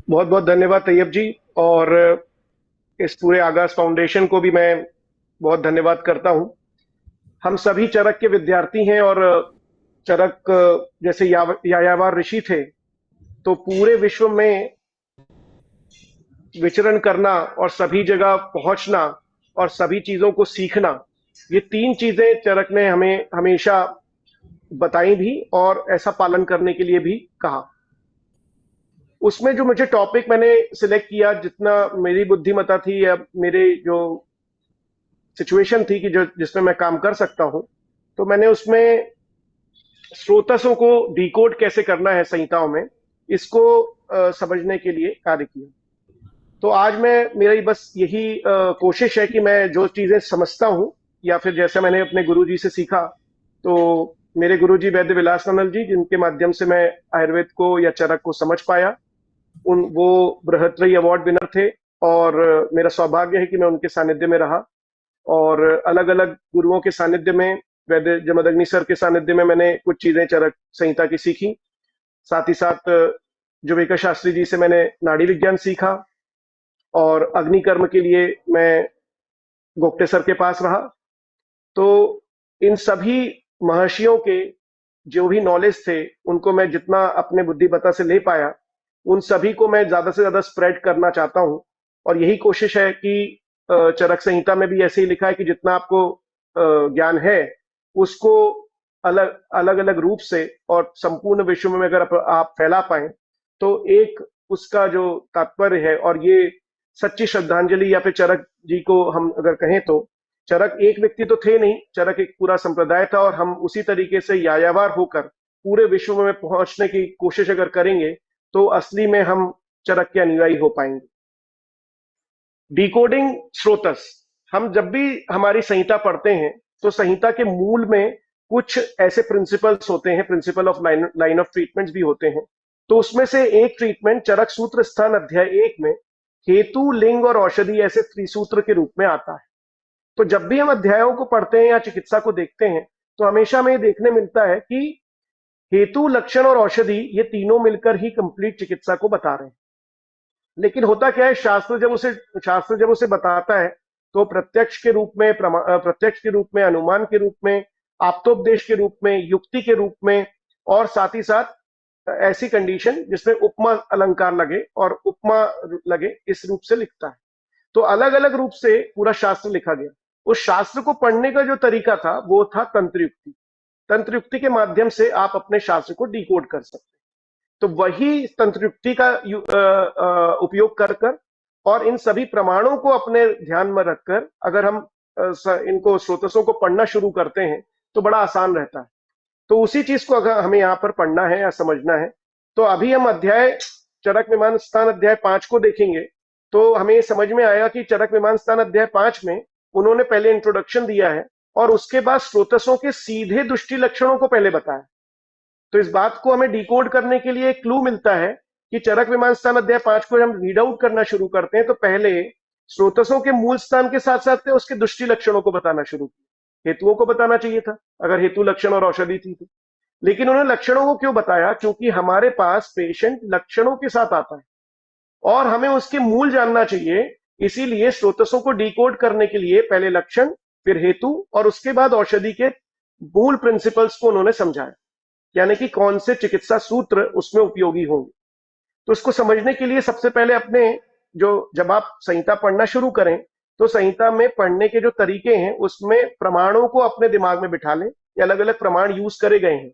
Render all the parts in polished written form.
बहुत बहुत धन्यवाद तैयब जी। और इस पूरे आगाज फाउंडेशन को भी मैं बहुत धन्यवाद करता हूं। हम सभी चरक के विद्यार्थी हैं और चरक जैसे यायावर ऋषि थे, तो पूरे विश्व में विचरण करना और सभी जगह पहुंचना और सभी चीजों को सीखना, ये तीन चीजें चरक ने हमें हमेशा बताई भी और ऐसा पालन करने के लिए भी कहा। उसमें जो मुझे टॉपिक मैंने सिलेक्ट किया, जितना मेरी बुद्धिमत्ता थी या मेरे जो सिचुएशन थी कि जो जिसमें मैं काम कर सकता हूं, तो मैंने उसमें स्रोतसों को डिकोड कैसे करना है संहिताओं में, इसको समझने के लिए कार्य किया। तो आज मैं मेरी बस यही कोशिश है कि मैं जो चीजें समझता हूं या फिर जैसे मैंने अपने गुरुजी से सीखा, तो मेरे गुरुजी वैद्य विलास नंदन जी, जिनके माध्यम से मैं आयुर्वेद को या चरक को समझ पाया, उन वो बृहत्त्रयी अवार्ड विनर थे। और मेरा सौभाग्य है कि मैं उनके सानिध्य में रहा और अलग अलग गुरुओं के सानिध्य में, वैद्य जमदग्नि सर के सानिध्य में मैंने कुछ चीजें चरक संहिता की सीखी। साथ ही साथ जुवेका शास्त्री जी से मैंने नाड़ी विज्ञान सीखा और अग्निकर्म के लिए मैं गोप्टे सर के पास रहा। तो इन सभी महर्षियों के जो भी नॉलेज थे, उनको मैं जितना अपने बुद्धिमत्ता से ले पाया, उन सभी को मैं ज्यादा से ज्यादा स्प्रेड करना चाहता हूं। और यही कोशिश है कि चरक संहिता में भी ऐसे ही लिखा है कि जितना आपको ज्ञान है, उसको अलग अलग अलग रूप से और संपूर्ण विश्व में अगर आप फैला पाए, तो एक उसका जो तात्पर्य है, और ये सच्ची श्रद्धांजलि, या फिर चरक जी को हम अगर कहें तो चरक एक व्यक्ति तो थे नहीं, चरक एक पूरा संप्रदाय था। और हम उसी तरीके से यायावार होकर पूरे विश्व में पहुंचने की कोशिश अगर करेंगे, तो असली में हम चरक के अनुयायी हो पाएंगे। डिकोडिंग स्रोतस, हम जब भी हमारी संहिता पढ़ते हैं, तो संहिता के मूल में कुछ ऐसे प्रिंसिपल्स होते हैं, principle of line of treatments भी होते हैं। तो उसमें से एक ट्रीटमेंट चरक सूत्र स्थान अध्याय 1 में हेतु, लिंग और औषधि ऐसे त्रिसूत्र के रूप में आता है। तो जब भी हम अध्यायों को पढ़ते हैं या चिकित्सा को देखते हैं, तो हमेशा हमें देखने मिलता है कि हेतु, लक्षण और औषधि, ये तीनों मिलकर ही कंप्लीट चिकित्सा को बता रहे हैं। लेकिन होता क्या है, शास्त्र जब उसे बताता है, तो प्रत्यक्ष के रूप में, प्रत्यक्ष के रूप में, अनुमान के रूप में, आप्तोपदेश के रूप में, युक्ति के रूप में, और साथ ही साथ ऐसी कंडीशन जिसमें उपमा अलंकार लगे और उपमा लगे, इस रूप से लिखता है। तो अलग अलग रूप से पूरा शास्त्र लिखा गया। उस शास्त्र को पढ़ने का जो तरीका था, वो था तंत्र युक्ति। तंत्र युक्ति के माध्यम से आप अपने शास्त्र को डिकोड कर सकते हैं। तो वही तंत्र युक्ति का उपयोग कर कर और इन सभी प्रमाणों को अपने ध्यान में रखकर अगर हम इनको स्रोतसों को पढ़ना शुरू करते हैं, तो बड़ा आसान रहता है। तो उसी चीज को अगर हमें यहाँ पर पढ़ना है या समझना है, तो अभी हम अध्याय चरक विमान स्थान अध्याय 5 को देखेंगे। तो हमें समझ में आएगा कि चरक विमान स्थान अध्याय 5 में उन्होंने पहले इंट्रोडक्शन दिया है और उसके बाद स्रोतसों के सीधे दुष्टि लक्षणों को पहले बताया। तो इस बात को हमें डिकोड करने के लिए एक क्लू मिलता है कि चरक विमान स्थान अध्याय 5 को हम रीड आउट करना शुरू करते हैं, तो पहले स्रोतसों के मूल स्थान के साथ साथ उसके दुष्टि लक्षणों को बताना शुरू किया। हेतुओं को बताना चाहिए था, अगर हेतु, लक्षण और औषधि थी तो। लेकिन उन्होंने लक्षणों को क्यों बताया? क्योंकि हमारे पास पेशेंट लक्षणों के साथ आता है और हमें उसके मूल जानना चाहिए। इसीलिए स्रोतसों को डिकोड करने के लिए पहले लक्षण, फिर हेतु और उसके बाद औषधि के मूल प्रिंसिपल्स को उन्होंने समझाया, यानी कि कौन से चिकित्सा सूत्र उसमें उपयोगी होंगे। तो इसको समझने के लिए सबसे पहले अपने जो, जब आप संहिता पढ़ना शुरू करें, तो संहिता में पढ़ने के जो तरीके हैं, उसमें प्रमाणों को अपने दिमाग में बिठा लें, अलग अलग प्रमाण यूज करे गए हैं,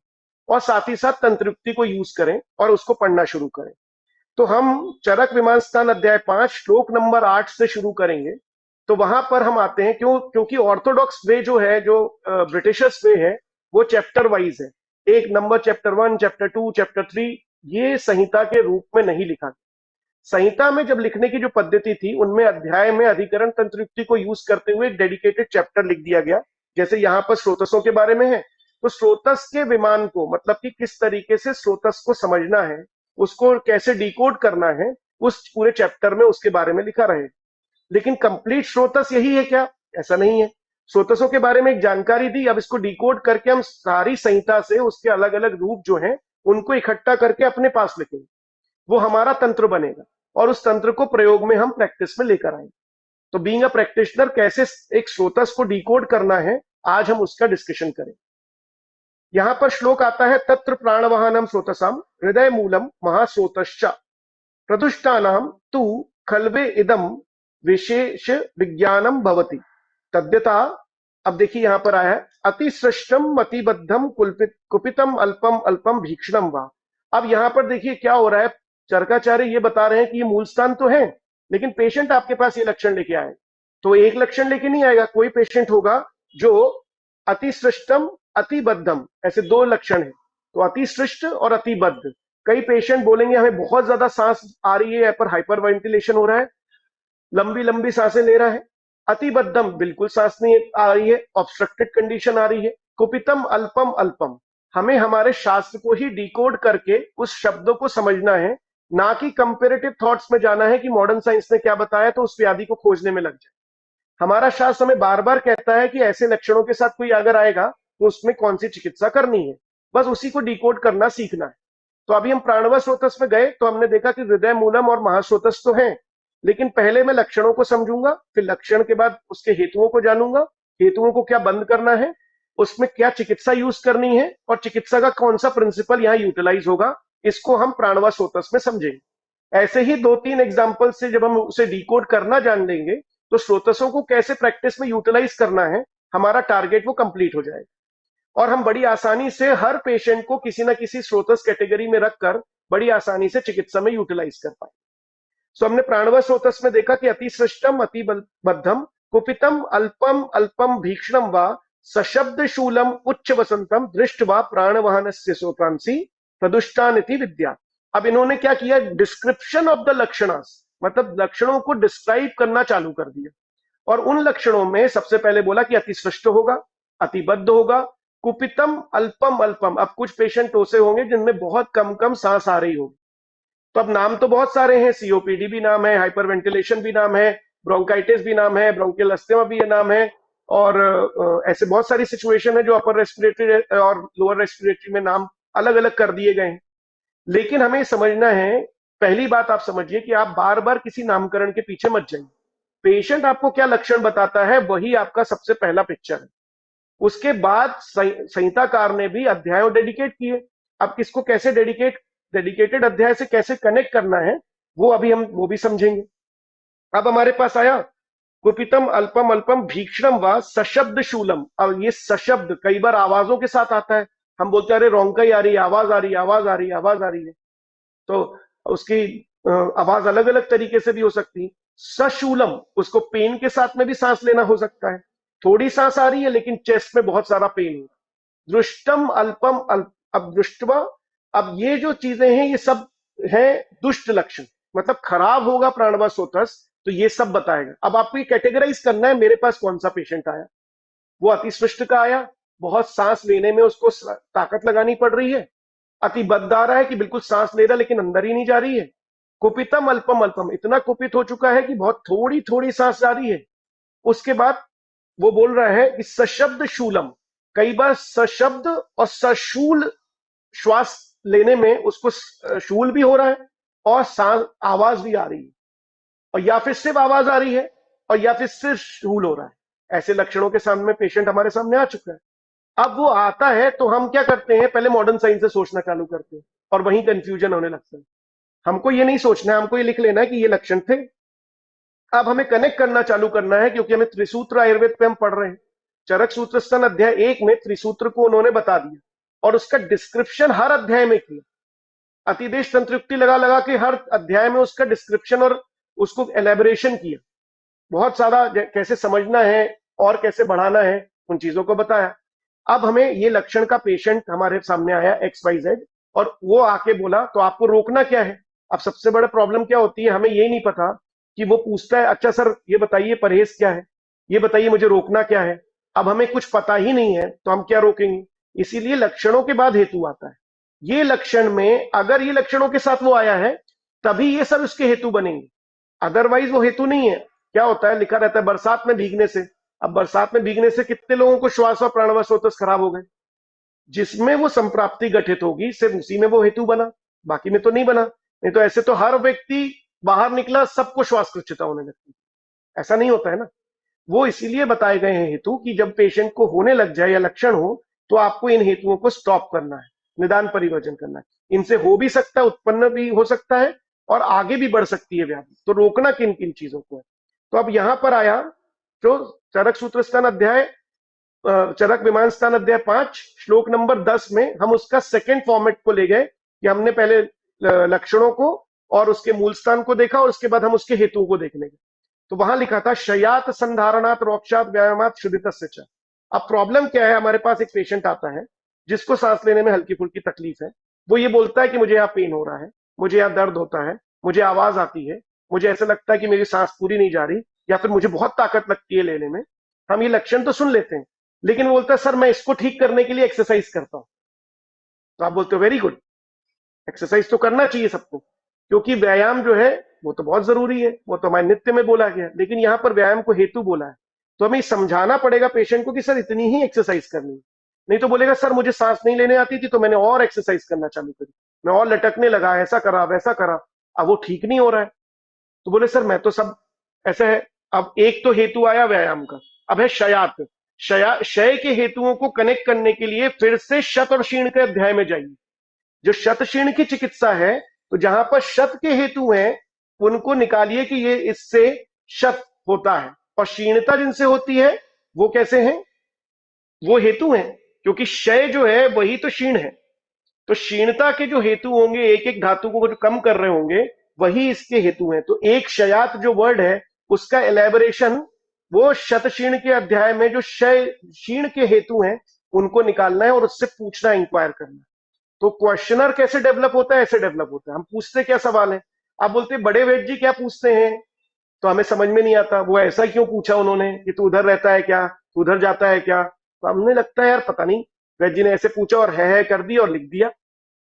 और साथ ही साथ तंत्रयुक्ति को यूज करें और उसको पढ़ना शुरू करें। तो हम चरक विमान स्थान अध्याय 5 श्लोक नंबर 8 से शुरू करेंगे। तो वहां पर हम आते हैं, क्योंकि ऑर्थोडॉक्स वे जो है, जो ब्रिटिशर्स वे है, वो चैप्टर वाइज है। एक नंबर चैप्टर 1, चैप्टर 2, चैप्टर 3, ये संहिता के रूप में नहीं लिखा गया। संहिता में जब लिखने की जो पद्धति थी, उनमें अध्याय में अधिकरण तंत्रयुक्ति को यूज करते हुए एक डेडिकेटेड चैप्टर लिख दिया गया। जैसे यहाँ पर स्रोतसों के बारे में है, तो स्रोतस के विमान को, मतलब कि किस तरीके से स्रोतस को समझना है, उसको कैसे डिकोड करना है, उस पूरे चैप्टर में उसके बारे में लिखा रहे। लेकिन कंप्लीट स्रोतस यही है क्या? ऐसा नहीं है। स्रोतसों के बारे में एक जानकारी दी, अब इसको डिकोड करके हम सारी संहिता से उसके अलग अलग रूप जो हैं, उनको इकट्ठा करके अपने पास लिखेंगे, वो हमारा तंत्र बनेगा। और उस तंत्र को प्रयोग में हम प्रैक्टिस में लेकर आएंगे। तो बीइंग अ प्रैक्टिशनर कैसे एक स्रोतस को डिकोड करना है, आज हम उसका डिस्कशन करें। यहां पर श्लोक आता है, तत्र प्राणवहानम स्रोतसाम हृदय मूलम महास्रोतश्च प्रदुष्टानाम तु खल्वे इदम विशेष विज्ञानम भवति तद्यथा। अब देखिए यहां पर आया है, अतिसृष्टम अतिबद्धम कुल्पित कुपितम अल्पम अल्पम भीक्षणम वा। अब यहां पर देखिए क्या हो रहा है, चरकाचार्य ये बता रहे हैं कि ये मूल स्थान तो है, लेकिन पेशेंट आपके पास ये लक्षण लेके आए, तो एक लक्षण लेके नहीं आएगा। कोई पेशेंट होगा जो अतिसृष्टम अतिबद्धम, ऐसे दो लक्षण है, तो अतिसृष्ट और अतिबद्ध। कई पेशेंट बोलेंगे हमें बहुत ज्यादा सांस आ रही है, पर हाइपर वेंटिलेशन हो रहा है, लंबी लंबी सांसें ले रहा है। अतिबद्धम, बिल्कुल सांस नहीं आ रही है, ऑब्स्ट्रक्टेड कंडीशन आ रही है। कुपितम अल्पम अल्पम, हमें हमारे शास्त्र को ही डिकोड करके उस शब्दों को समझना है, ना कि कंपेरेटिव थॉट्स में जाना है कि मॉडर्न साइंस ने क्या बताया तो उस व्याधि को खोजने में लग जाए। हमारा शास्त्र हमें बार बार कहता है कि ऐसे लक्षणों के साथ कोई अगर आएगा तो उसमें कौन सी चिकित्सा करनी है, बस उसी को डिकोड करना सीखना है। तो अभी हम प्राणव स्रोतस में गए तो हमने देखा कि हृदय मूलम और महास्रोतस तो हैं, लेकिन पहले मैं लक्षणों को समझूंगा, फिर लक्षण के बाद उसके हेतुओं को जानूंगा, हेतुओं को क्या बंद करना है, उसमें क्या चिकित्सा यूज करनी है, और चिकित्सा का कौन सा प्रिंसिपल यहाँ यूटिलाइज होगा, इसको हम प्राणव स्रोतस में समझेंगे। ऐसे ही दो तीन एग्जाम्पल से जब हम उसे डिकोड करना जान लेंगे तो स्रोतसों को कैसे प्रैक्टिस में यूटिलाइज करना है, हमारा टारगेट वो कंप्लीट हो जाएगा, और हम बड़ी आसानी से हर पेशेंट को किसी ना किसी स्रोतस कैटेगरी में रखकर बड़ी आसानी से चिकित्सा में यूटिलाइज कर पाए। सो हमने प्राणव स्रोतस में देखा कि अतिसृष्टम अतिबद्धम कुपितम अल्पम अल्पम भीक्षणम वा सशब्द शूलम उच्च वसंतम दृष्टवा प्राणवहनस्य सोतांसी प्रदुष्टानिति विद्या। अब इन्होंने क्या किया, डिस्क्रिप्शन ऑफ द लक्षणास, मतलब लक्षणों को डिस्क्राइब करना चालू कर दिया, और उन लक्षणों में सबसे पहले बोला कि अतिसृष्ट होगा, अतिबद्ध होगा, कुपितम अल्पम अल्पम। अब कुछ पेशेंट ऐसे होंगे जिनमें बहुत कम कम सांस आ रही होगी, तो अब नाम तो बहुत सारे हैं, सीओपीडी भी नाम है, हाइपरवेंटिलेशन भी नाम है, ब्रोंकाइटिस भी नाम है, ब्रोंकियल अस्थमा भी नाम है, और ऐसे बहुत सारी सिचुएशन है जो अपर रेस्पिरेटरी और लोअर रेस्पिरेटरी में नाम अलग अलग कर दिए गए हैं। लेकिन हमें समझना है, पहली बात आप समझिए कि आप बार बार किसी नामकरण के पीछे मत जाइए। पेशेंट आपको क्या लक्षण बताता है वही आपका सबसे पहला पिक्चर है, उसके बाद संहिताकार ने भी अध्याय डेडिकेट किए। अब किसको कैसे डेडिकेटेड अध्याय से कैसे कनेक्ट करना है वो अभी हम वो भी समझेंगे। अब हमारे पास आया कुपितम अल्पम अल्पम भीक्षणम व सशब्द शूलम। अब ये सशब्द कई बार आवाजों के साथ आता है, हम बोलते हैं अरे रोंका आ रही, आवाज आ रही, आवाज आ रही, आवाज आ रही है, तो उसकी आवाज अलग अलग तरीके से भी हो सकती है। सशूलम, उसको पेन के साथ में भी सांस लेना हो सकता है, थोड़ी सांस आ रही है लेकिन चेस्ट में बहुत सारा पेन है। दृष्टम अल्पम अब दृष्टवा, अब ये जो चीजें हैं ये सब हैं दुष्ट लक्षण, मतलब खराब होगा प्राणव स्रोतस तो ये सब बताएगा। अब आपको ये कैटेगराइज करना है, मेरे पास कौन सा पेशेंट आया, वो अतिस्पृष्ट का आया, बहुत सांस लेने में उसको ताकत लगानी पड़ रही है, अतिबद्ध आ रहा है कि बिल्कुल सांस ले रहा लेकिन अंदर ही नहीं जा रही है, कुपितम अल्पम अल्पम, इतना कुपित हो चुका है कि बहुत थोड़ी थोड़ी सांस जा रही है। उसके बाद वो बोल रहा है कि सशब्द शूलम, कई बार सशब्द और सशूल श्वास लेने में उसको शूल भी हो रहा है और सांस आवाज भी आ रही है, और या फिर सिर्फ आवाज आ रही है और या फिर सिर्फ शूल हो रहा है। ऐसे लक्षणों के सामने पेशेंट हमारे सामने आ चुका है। अब वो आता है तो हम क्या करते हैं, पहले मॉडर्न साइंस से सोचना चालू करते हैं और वहीं कंफ्यूजन होने लगता है। हमको ये नहीं सोचना है, हमको ये लिख लेना है कि ये लक्षण थे। अब हमें कनेक्ट करना चालू करना है क्योंकि हमें त्रिसूत्र आयुर्वेद पे हम पढ़ रहे हैं। चरक सूत्र स्तन अध्याय 1 में त्रिसूत्र को उन्होंने बता दिया और उसका डिस्क्रिप्शन हर अध्याय में किया, अतिदेश तंत्रयुक्ति लगा लगा के हर अध्याय में उसका डिस्क्रिप्शन और उसको एलेबोरेशन किया, बहुत सारा कैसे समझना है और कैसे बढ़ाना है उन चीजों को बताया। अब हमें ये लक्षण का पेशेंट हमारे सामने आया XYZ और वो आके बोला तो आपको रोकना क्या है। अब सबसे बड़ा प्रॉब्लम क्या होती है, हमें ये नहीं पता कि वो पूछता है अच्छा सर ये बताइए परहेज क्या है, ये बताइए मुझे रोकना क्या है। अब हमें कुछ पता ही नहीं है तो हम क्या रोकेंगे, इसीलिए लक्षणों के बाद हेतु आता है। ये लक्षण में अगर ये लक्षणों के साथ वो आया है तभी ये सब उसके हेतु बनेंगे, अदरवाइज वो हेतु नहीं है। क्या होता है, लिखा रहता है बरसात में भीगने से, अब बरसात में भीगने से कितने लोगों को श्वास और प्राणवायु स्रोत खराब हो गए, जिसमें वो संप्राप्ति गठित होगी सिर्फ उसी में वो हेतु बना, बाकी में तो नहीं बना। नहीं तो ऐसे तो हर व्यक्ति बाहर निकला सबको श्वासकृच्छता होने लगती है। ऐसा नहीं होता है ना। वो इसीलिए बताए गए हैं हेतु कि जब पेशेंट को होने लग जाए या लक्षण हो तो आपको इन हेतुओं को स्टॉप करना है, निदान परिवर्जन करना है। इनसे हो भी सकता है, उत्पन्न भी हो सकता है और आगे भी बढ़ सकती है व्याधि। तो रोकना किन किन चीजों को है। तो अब यहां पर आया जो चरक सूत्र स्थान अध्याय, चरक विमान स्थान अध्याय 5 श्लोक नंबर 10 में हम उसका सेकेंड फॉर्मेट को ले गए कि हमने पहले लक्षणों को और उसके मूल स्थान को देखा और उसके बाद हम उसके हेतुओं को देखने गए। तो वहां लिखा था शयात संधारणात रोक्षात व्यायामात शुद्धितस्य च। अब प्रॉब्लम क्या है, हमारे पास एक पेशेंट आता है जिसको सांस लेने में हल्की फुल्की तकलीफ है। वो ये बोलता है कि मुझे यहाँ पेन हो रहा है, मुझे यहाँ दर्द होता है, मुझे आवाज आती है, मुझे ऐसा लगता है कि मेरी सांस पूरी नहीं जा रही, या फिर मुझे बहुत ताकत लगती है लेने में। हम ये लक्षण तो सुन लेते हैं, लेकिन वो बोलता है सर मैं इसको ठीक करने के लिए एक्सरसाइज करता हूं। तो आप बोलते हो वेरी गुड, एक्सरसाइज तो करना चाहिए सबको, क्योंकि व्यायाम जो है वो तो बहुत जरूरी है, वो तो हमारे नित्य में बोला गया है। लेकिन यहाँ पर व्यायाम को हेतु बोला है, तो हमें समझाना पड़ेगा पेशेंट को कि सर इतनी ही एक्सरसाइज करनी है। नहीं तो बोलेगा सर मुझे सांस नहीं लेने आती थी तो मैंने और एक्सरसाइज करना चालू करी, मैं और लटकने लगा, ऐसा करा वैसा करा, अब वो ठीक नहीं हो रहा है। तो बोले सर मैं तो सब ऐसा है। अब एक तो हेतु आया व्यायाम का, अब है शयात। क्षय के हेतुओं को कनेक्ट करने के लिए फिर से शत और क्षीण के अध्याय में जाइए। जो शत क्षीण की चिकित्सा है, तो जहां पर शत के हेतु हैं उनको निकालिए कि ये इससे शत होता है, और क्षीणता जिनसे होती है वो कैसे हैं, वो हेतु हैं, क्योंकि क्षय जो है वही तो क्षीण है। तो क्षीणता के जो हेतु होंगे, एक एक धातु को जो कम कर रहे होंगे वही इसके हेतु हैं। तो एक क्षयात जो वर्ड है उसका एलेबोरेशन वो शतक्षीण के अध्याय में जो क्षय क्षीण के हेतु हैं उनको निकालना है और उससे पूछना, इंक्वायर करना है। तो क्वेश्चनर कैसे डेवलप होता है, ऐसे डेवलप होता है। हम पूछते क्या सवाल है, आप बोलते बड़े वेद जी क्या पूछते हैं, तो हमें समझ में नहीं आता वो ऐसा क्यों पूछा उन्होंने कि तू उधर रहता है क्या, तू उधर जाता है क्या। तो हमने लगता है यार पता नहीं, वेद जी ने ऐसे पूछा और है कर दी और लिख दिया,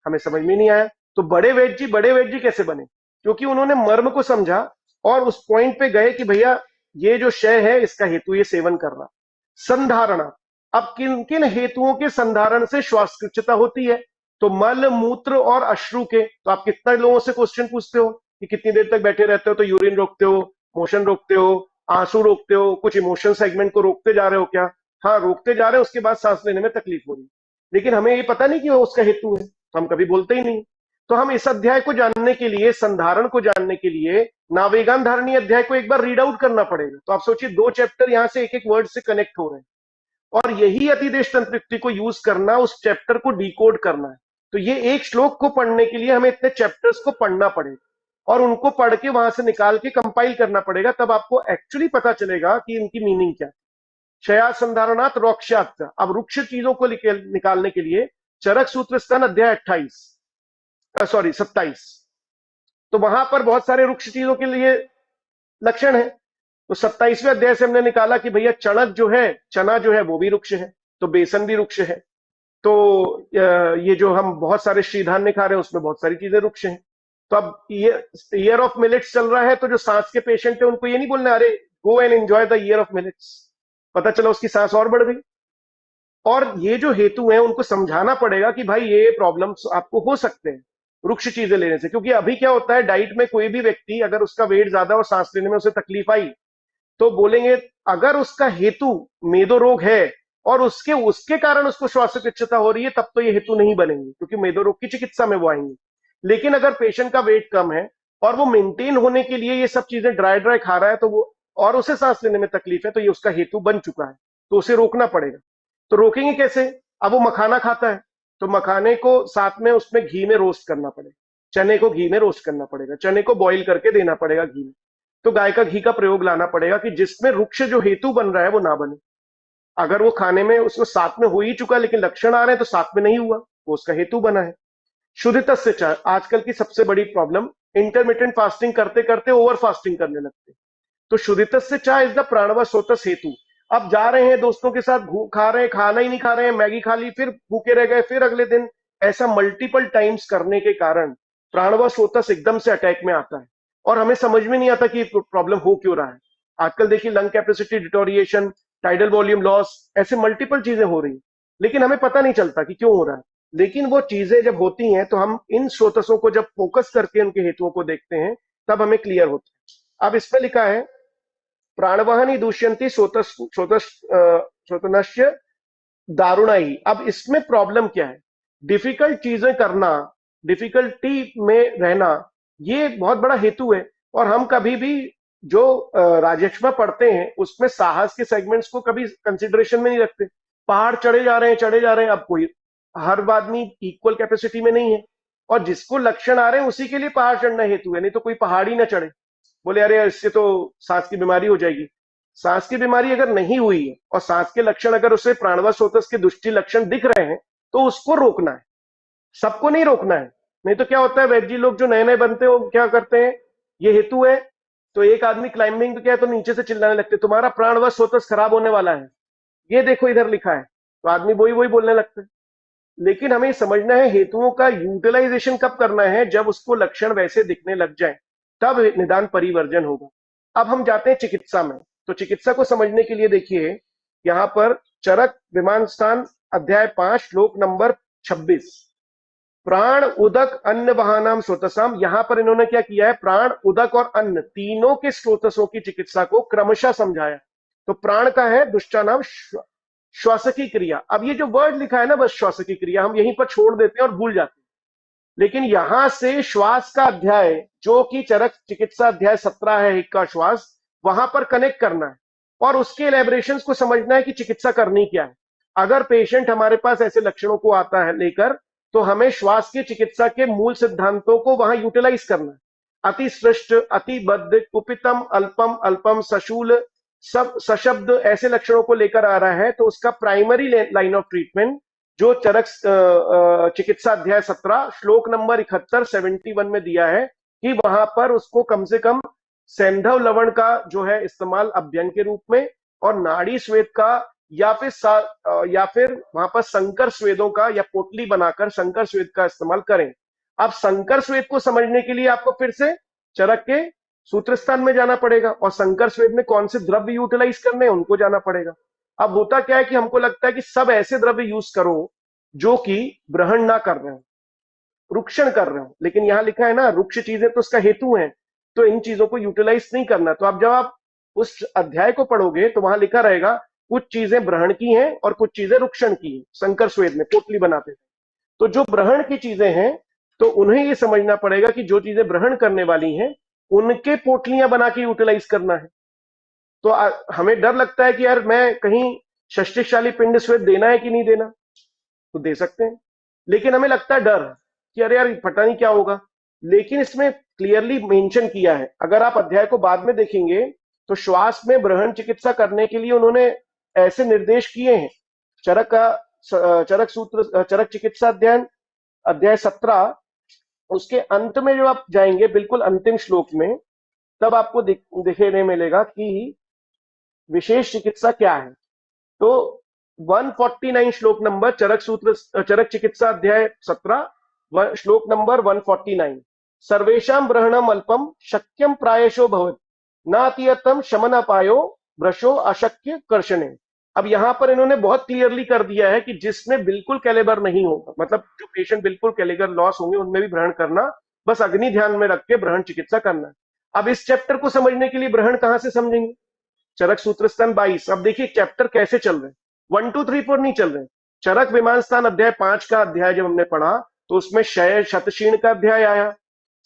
हमें समझ में नहीं आया। तो बड़े वेद जी कैसे बने, क्योंकि उन्होंने मर्म को समझा और उस पॉइंट पे गए कि भैया ये जो शय है इसका हेतु ये सेवन करना। संधारणा, अब किन किन हेतुओं के संधारण से श्वासकृच्छता होती है, तो मल मूत्र और अश्रु के। तो आप कितना लोगों से क्वेश्चन पूछते हो कि कितनी देर तक बैठे रहते हो, तो यूरिन रोकते हो, मोशन रोकते हो, आंसू रोकते हो, कुछ इमोशन सेगमेंट को रोकते जा रहे हो क्या। हाँ रोकते जा रहे हो, उसके बाद सांस लेने में तकलीफ हो रही है, लेकिन हमें ये पता नहीं कि वो उसका हेतु है, तो हम कभी बोलते ही नहीं। तो हम इस अध्याय को जानने के लिए, संधारण को जानने के लिए नावेगान धारणी अध्याय को एक बार रीड आउट करना पड़ेगा। तो आप सोचिए 2 चैप्टर यहां से एक एक वर्ड से कनेक्ट हो रहे हैं, और यही अतिदेश तंत्र को यूज करना, उस चैप्टर को डिकोड करना है। तो ये एक श्लोक को पढ़ने के लिए हमें इतने चैप्टर्स को पढ़ना पड़ेगा और उनको पढ़ के वहां से निकाल के कंपाइल करना पड़ेगा, तब आपको एक्चुअली पता चलेगा कि इनकी मीनिंग क्या है। क्षया संधारणात रोक्षात, अब वृक्ष चीजों को निकालने के लिए चरक सूत्र स्थान अध्याय 27, तो वहां पर बहुत सारे वृक्ष चीजों के लिए लक्षण है। तो 27वें अध्याय से हमने निकाला कि भैया चणक जो है, चना जो है वो भी वृक्ष है, तो बेसन भी वृक्ष है। तो ये जो हम बहुत सारे श्रीधान्य खा रहे हैं उसमें बहुत सारी चीजें वृक्ष हैं। तो अब ये ईयर ऑफ मिलेट्स चल रहा है, तो जो सांस के पेशेंट है उनको ये नहीं बोलना अरे go and enjoy the year of millets, पता चला उसकी सांस और बढ़ गई। और ये जो हेतु है उनको समझाना पड़ेगा कि भाई ये प्रॉब्लम्स आपको हो सकते हैं वृक्ष चीजें लेने से। क्योंकि अभी क्या होता है, डाइट में कोई भी व्यक्ति अगर उसका वेट ज्यादा और सांस लेने में उसे तकलीफ आई तो बोलेंगे, अगर उसका हेतु मेदो रोग है और उसके उसके कारण उसको श्वासकृच्छता हो रही है तब तो ये हेतु नहीं बनेंगे, क्योंकि मेदो रोग की चिकित्सा में वो आएंगे। लेकिन अगर पेशेंट का वेट कम है और वो मेंटेन होने के लिए ये सब चीजें ड्राई ड्राई खा रहा है तो वो, और उसे सांस लेने में तकलीफ है, तो ये उसका हेतु बन चुका है, तो उसे रोकना पड़ेगा। तो रोकेंगे कैसे, अब वो मखाना खाता है तो मखाने को साथ में उसमें घी में रोस्ट करना पड़ेगा, चने को घी में रोस्ट करना पड़ेगा, चने को बॉईल करके देना पड़ेगा घी में। तो गाय का घी का प्रयोग लाना पड़ेगा कि जिसमें वृक्ष जो हेतु बन रहा है वो ना बने। अगर वो खाने में उसमें साथ में हो ही चुका लेकिन लक्षण आ रहे हैं तो साथ में नहीं हुआ, वो उसका हेतु बना है। शुद्धितस्य च, आजकल की सबसे बड़ी प्रॉब्लम, इंटरमीडिएंट फास्टिंग करते करते ओवर फास्टिंग करने लगते हैं। तो शुद्धितस्य च इज द प्राणव स्रोतस हेतु। अब जा रहे हैं दोस्तों के साथ, खा रहे हैं, खाना ही नहीं खा रहे हैं, मैगी खा ली, फिर भूखे रह गए, फिर अगले दिन, ऐसा मल्टीपल टाइम्स करने के कारण प्राणव स्रोतस एकदम से अटैक में आता है और हमें समझ में नहीं आता कि प्रॉब्लम हो क्यों रहा है। आजकल देखिए lung capacity deterioration, tidal volume loss, ऐसे मल्टीपल चीजें हो रही, लेकिन हमें पता नहीं चलता कि क्यों हो रहा है। लेकिन वो चीजें जब होती हैं तो हम इन स्रोतसों को जब फोकस करके उनके हेतुओं को देखते हैं तब हमें क्लियर होता है। अब इसमें लिखा है प्राणवहनी दुष्यंती स्वतनश्य दारुणा ही। अब इसमें प्रॉब्लम क्या है? डिफिकल्ट चीजें करना, डिफिकल्टी में रहना, ये बहुत बड़ा हेतु है। और हम कभी भी जो राजस्व पढ़ते हैं उसमें साहस के सेगमेंट्स को कभी कंसिडरेशन में नहीं रखते। पहाड़ चढ़े जा रहे हैं, चढ़े जा रहे हैं। अब कोई, हर आदमी इक्वल कैपेसिटी में नहीं है, और जिसको लक्षण आ रहे हैं उसी के लिए पहाड़ चढ़ना हेतु है, नहीं तो कोई पहाड़ ही ना चढ़े। बोले अरे इससे तो सांस की बीमारी हो जाएगी। सांस की बीमारी अगर नहीं हुई है और सांस के लक्षण अगर उसे प्राणवश स्रोतस के दुष्टि लक्षण दिख रहे हैं तो उसको रोकना है, सबको नहीं रोकना है। नहीं तो क्या होता है, वैद्य लोग जो नए नए बनते हैं वो क्या करते हैं, ये हेतु है तो एक आदमी क्लाइंबिंग पे क्या है तो नीचे से चिल्लाने लगते, तुम्हारा प्राणवश स्रोतस खराब होने वाला है, ये देखो इधर लिखा है, तो आदमी वही वही बोलने लगते हैं। लेकिन हमें समझना है हेतुओं का यूटिलाइजेशन कब करना है, जब उसको लक्षण वैसे दिखने लग जाए तब निदान परिवर्जन होगा। अब हम जाते हैं चिकित्सा में। तो चिकित्सा को समझने के लिए देखिए यहां पर चरक विमान स्थान अध्याय 5 श्लोक नंबर 26, प्राण उदक अन्न वहानाम स्रोतसाम। यहां पर इन्होंने क्या किया है, प्राण उदक और अन्न तीनों के स्रोतसों की चिकित्सा को क्रमशः समझाया। तो प्राण का है दुष्टा नाम श्वासकी क्रिया। अब ये जो वर्ड लिखा है ना, बस श्वासकी क्रिया हम यहीं पर छोड़ देते हैं और भूल जाते हैं। लेकिन यहां से श्वास का अध्याय जो कि चरक चिकित्सा अध्याय 17 है, एक का श्वास, वहां पर कनेक्ट करना है और उसके एलेबरेशंस को समझना है कि चिकित्सा करनी क्या है। अगर पेशेंट हमारे पास ऐसे लक्षणों को आता है लेकर, तो हमें श्वास की चिकित्सा के मूल सिद्धांतों को वहां यूटिलाइज करना है। अति सृष्ट, अति बद्ध, कुपितम, अल्पम, अल्पम, सशूल, सब सशब्द ऐसे लक्षणों को लेकर आ रहा है, तो उसका प्राइमरी लाइन ऑफ ट्रीटमेंट जो चरक चिकित्सा अध्याय 17 श्लोक नंबर 71 71 में दिया है कि वहां पर उसको कम से कम सैंधव लवण का जो है इस्तेमाल अभ्यंग के रूप में, और नाड़ी स्वेद का या फिर वहां पर संकर स्वेदों का या पोटली बनाकर संकर स्वेद का इस्तेमाल करें। अब संकर स्वेद को समझने के लिए आपको फिर से चरक के सूत्र स्थान में जाना पड़ेगा, और संकर स्वेद में कौन से द्रव्य यूटिलाइज करने हैं उनको जाना पड़ेगा। अब होता क्या है कि हमको लगता है कि सब ऐसे द्रव्य यूज करो जो कि ग्रहण ना कर रहे हो, रुक्षण कर रहे हो, लेकिन यहां लिखा है ना रुक्ष चीजें तो उसका हेतु है, तो इन चीजों को यूटिलाइज नहीं करना। तो अब जब आप उस अध्याय को पढ़ोगे तो वहां लिखा रहेगा कुछ चीजें ब्रहण की हैं और कुछ चीजें रुक्षण की हैं। संकर स्वेद में पोटली बनाते थे, तो जो ब्रहण की चीजें हैं तो उन्हें ये समझना पड़ेगा कि जो चीजें ग्रहण करने वाली हैं उनके पोटलियां बना के यूटिलाइज करना है। तो हमें डर लगता है कि यार मैं कहीं षष्टिशाली पिंड स्वेद देना है कि नहीं देना, तो दे सकते हैं, लेकिन हमें लगता है डर कि अरे यार पता नहीं क्या होगा। लेकिन इसमें क्लियरली मेंशन किया है, अगर आप अध्याय को बाद में देखेंगे तो श्वास में ब्रहण चिकित्सा करने के लिए उन्होंने ऐसे निर्देश किए हैं। चरक का चरक सूत्र चरक चिकित्सा अध्ययन अध्याय 17 उसके अंत में जब आप जाएंगे बिल्कुल अंतिम श्लोक में, तब आपको दिखने मिलेगा कि विशेष चिकित्सा क्या है। तो 149 श्लोक नंबर चरक चिकित्सा अध्याय 17 श्लोक नंबर 149, सर्वेशम ब्रहणम अल्पम शक्यम प्रायशो भवत नातियतम शमनापायो भ्रशो अशक्य कर्षणे। अब यहां पर इन्होंने बहुत क्लियरली कर दिया है कि जिसमें बिल्कुल कैलेबर नहीं होगा, मतलब जो पेशेंट बिल्कुल कैलेबर लॉस होंगे उनमें भी ग्रहण करना, बस अग्नि ध्यान में रख के ग्रहण चिकित्सा करना है। अब इस चैप्टर को समझने के लिए ग्रहण कहां से समझेंगे, चरक सूत्र स्थान 22। अब देखिए चैप्टर कैसे चल रहे हैं, 1 2 3 4 नहीं चल रहे। चरक विमान स्थान अध्याय 5 का अध्याय जब हमने पढ़ा तो उसमें क्षय शतशीर्ण का अध्याय आया,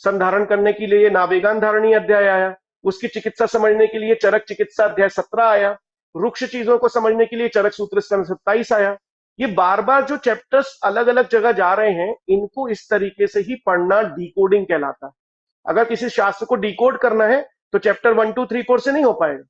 संधारण करने के लिए नावेगान धारणी अध्याय आया, उसकी चिकित्सा समझने के लिए चरक चिकित्सा अध्याय 17 आया, रुक्ष चीजों को समझने के लिए चरक सूत्र स्थान 27 आया। ये बार बार जो चैप्टर्स अलग अलग जगह जा रहे हैं इनको इस तरीके से ही पढ़ना डिकोडिंग कहलाता है। अगर किसी शास्त्र को डिकोड करना है तो चैप्टर 1 2 3 4 से नहीं हो पाएगा।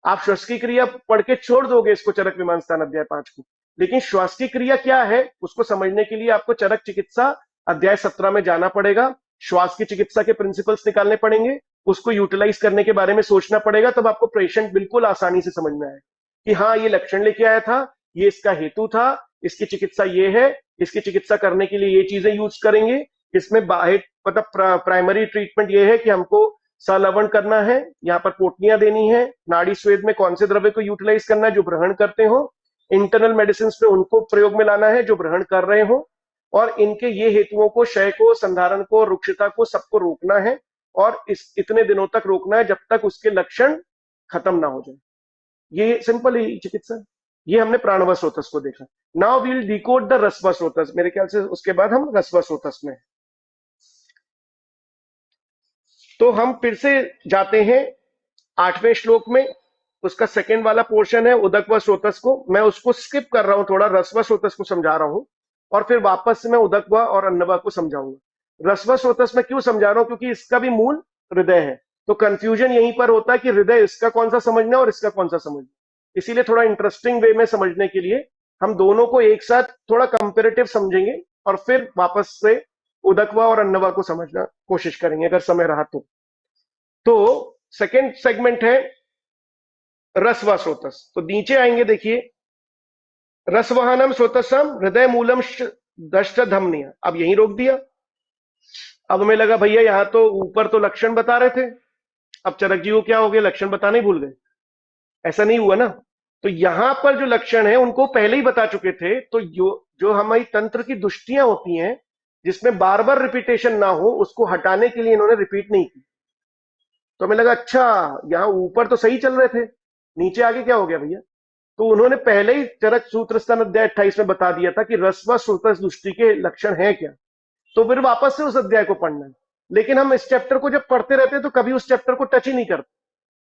आप श्वास की क्रिया पढ़ के छोड़ दोगे इसको चरक विमान स्थान अध्याय 5 को, लेकिन श्वास की क्रिया क्या है उसको समझने के लिए आपको चरक चिकित्सा अध्याय 17 में जाना पड़ेगा, श्वास की चिकित्सा के प्रिंसिपल्स निकालने पड़ेंगे, उसको यूटिलाइज करने के बारे में सोचना पड़ेगा, तब आपको पेशेंट बिल्कुल आसानी से समझ में आएगा कि हाँ ये लक्षण लेके आया था, ये इसका हेतु था, इसकी चिकित्सा ये है, इसकी चिकित्सा करने के लिए ये चीजें यूज करेंगे, इसमें बाहर मतलब प्राइमरी ट्रीटमेंट ये है कि हमको सलवण करना है, यहाँ पर पोटलियां देनी है, नाड़ी स्वेद में कौन से द्रव्य को यूटिलाइज करना है जो ग्रहण करते हो, इंटरनल मेडिसिन पे उनको प्रयोग में लाना है जो ग्रहण कर रहे हो, और इनके ये हेतुओं को, क्षय को, संधारण को, रुक्षता को, सबको रोकना है। और इस इतने दिनों तक रोकना है जब तक उसके लक्षण खत्म ना हो जाए। ये सिंपल ही चिकित्सा। ये हमने प्राणवसोतस को देखा। नाउ वील डिकोड द रसवसोतस। मेरे ख्याल से उसके बाद हम रसवसोतस में। तो हम फिर से जाते हैं 8वें श्लोक में। उसका सेकंड वाला पोर्शन है उदक व स्रोतस को, मैं उसको स्किप कर रहा हूं, थोड़ा रसव स्रोतस को समझा रहा हूं और फिर वापस से मैं उदक व और अन्नवा को समझाऊंगा। रसव स्रोतस में क्यों समझा रहा हूं, क्योंकि इसका भी मूल हृदय है। तो कंफ्यूजन यहीं पर होता है कि हृदय इसका कौन सा समझना है और इसका कौन सा समझना। इसीलिए थोड़ा इंटरेस्टिंग वे में समझने के लिए हम दोनों को एक साथ थोड़ा कंपेरेटिव समझेंगे और फिर वापस से उदकवा और अन्नवा को समझना कोशिश करेंगे अगर समय रहा तो सेकेंड सेगमेंट है रसवा स्रोतस। तो नीचे आएंगे, देखिए रसवहनम स्रोतसम हृदय मूलम दष्ट धमनिया। अब यहीं रोक दिया। अब हमें लगा भैया यहां तो ऊपर तो लक्षण बता रहे थे, अब चरक जी को क्या हो गया, लक्षण बताने ही भूल गए। ऐसा नहीं हुआ ना। तो यहां पर जो लक्षण है उनको पहले ही बता चुके थे। तो जो हमारी तंत्र की दुष्टियां होती हैं जिसमें बार बार रिपीटेशन ना हो, उसको हटाने के लिए इन्होंने रिपीट नहीं की। तो हमें लगा अच्छा यहां ऊपर तो सही चल रहे थे, नीचे आगे क्या हो गया भैया। तो उन्होंने पहले ही चरक सूत्र स्थान अध्याय 28 में बता दिया था कि रस्व श्रुत दृष्टि के लक्षण है क्या। तो फिर वापस से उस अध्याय को पढ़ना है। लेकिन हम इस चैप्टर को जब पढ़ते रहते हैं तो कभी उस चैप्टर को टच ही नहीं करते।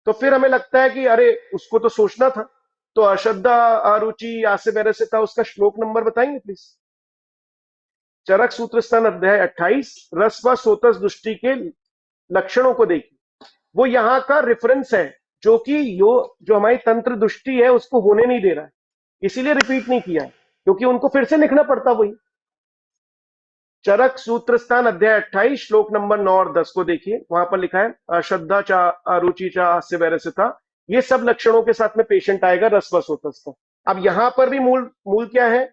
तो फिर हमें लगता है कि अरे उसको तो सोचना था। तो अश्रद्धा, अरुचि, आस्य वैरस्यता, उसका श्लोक नंबर बताएंगे प्लीज। चरक सूत्र स्थान अध्याय 28 रस्व स्रोतस दृष्टि के लक्षणों को देखिए। वो यहां का रेफरेंस है जो कि जो हमारी तंत्र दृष्टि है उसको होने नहीं दे रहा है, इसीलिए रिपीट नहीं किया है, क्योंकि उनको फिर से लिखना पड़ता वही। चरक सूत्र स्थान अध्याय 28 श्लोक नंबर 9 और 10 को देखिए। वहां पर लिखा है अश्रद्धा चा, अरुचि चा, हास्य वैरस्यता, ये सब लक्षणों के साथ में पेशेंट आएगा रसवसोतस का। अब यहां पर भी मूल क्या है,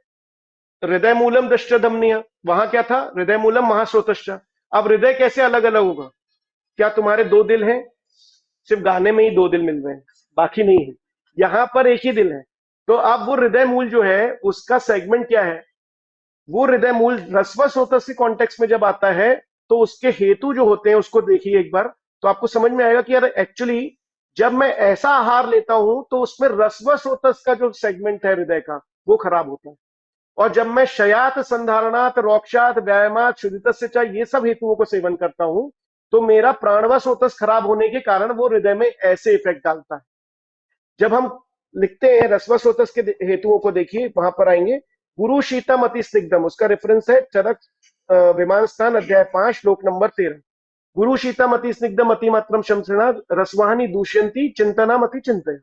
हृदय मूलम दृष्टधमनीय। वहां क्या था, हृदय मूलम महास्रोतश्च। अब हृदय कैसे अलग अलग होगा, क्या तुम्हारे दो दिल हैं, सिर्फ गाने में ही दो दिल मिल रहे हैं, बाकी नहीं है, यहां पर एक ही दिल है। तो अब वो हृदय मूल जो है उसका सेगमेंट क्या है, वो हृदय मूल रस्व स्रोतस के कॉन्टेक्स्ट में जब आता है तो उसके हेतु जो होते हैं उसको देखिए एक बार, तो आपको समझ में आएगा कि यार एक्चुअली जब मैं ऐसा आहार लेता हूं तो उसमें रस्व स्रोतस का जो सेगमेंट है हृदय का वो खराब होता है। और जब मैं शयात, संधारणात, रोक्षात, व्यायामात, शुद्धित ये सब हेतुओं को सेवन करता हूं तो मेरा प्राणव स्रोतस खराब होने के कारण वो हृदय में ऐसे इफेक्ट डालता है। जब हम लिखते हैं रस्व स्रोतस के हेतुओं को देखिए, वहां पर आएंगे गुरु शीतम अति स्निग्धम, उसका रेफरेंस है चरक विमान स्थान अध्याय 5 श्लोक नंबर 13। गुरु शीतम अति स्निग्धम अति मात्रम शमसना रसवाहनी दूष्यंती चिंतनाम अति चिंतन।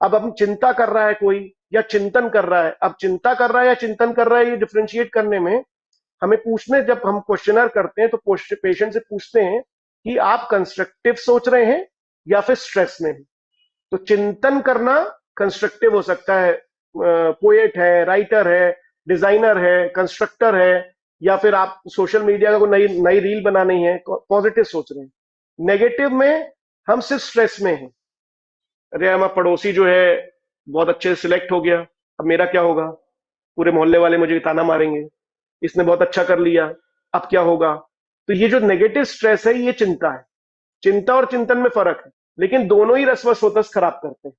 अब हम चिंता कर रहा है कोई या चिंतन कर रहा है, अब चिंता कर रहा है या चिंतन कर रहा है ये डिफ्रेंशिएट करने में हमें पूछने, जब हम क्वेश्चनर करते हैं तो पेशेंट से पूछते हैं कि आप कंस्ट्रक्टिव सोच रहे हैं या फिर स्ट्रेस में हैं। तो चिंतन करना कंस्ट्रक्टिव हो सकता है, पोएट है, राइटर है, डिजाइनर है, कंस्ट्रक्टर है, या फिर आप सोशल मीडिया को नई नई रील बनानी है, पॉजिटिव सोच रहे हैं। नेगेटिव में हम सिर्फ स्ट्रेस में हैं, अरे हमारा पड़ोसी जो है बहुत अच्छे से सिलेक्ट हो गया, अब मेरा क्या होगा, पूरे मोहल्ले वाले मुझे ताना मारेंगे, इसने बहुत अच्छा कर लिया, अब क्या होगा। तो ये जो नेगेटिव स्ट्रेस है ये चिंता है। चिंता और चिंतन में फर्क है, लेकिन दोनों ही रस्व स्रोतस खराब करते हैं।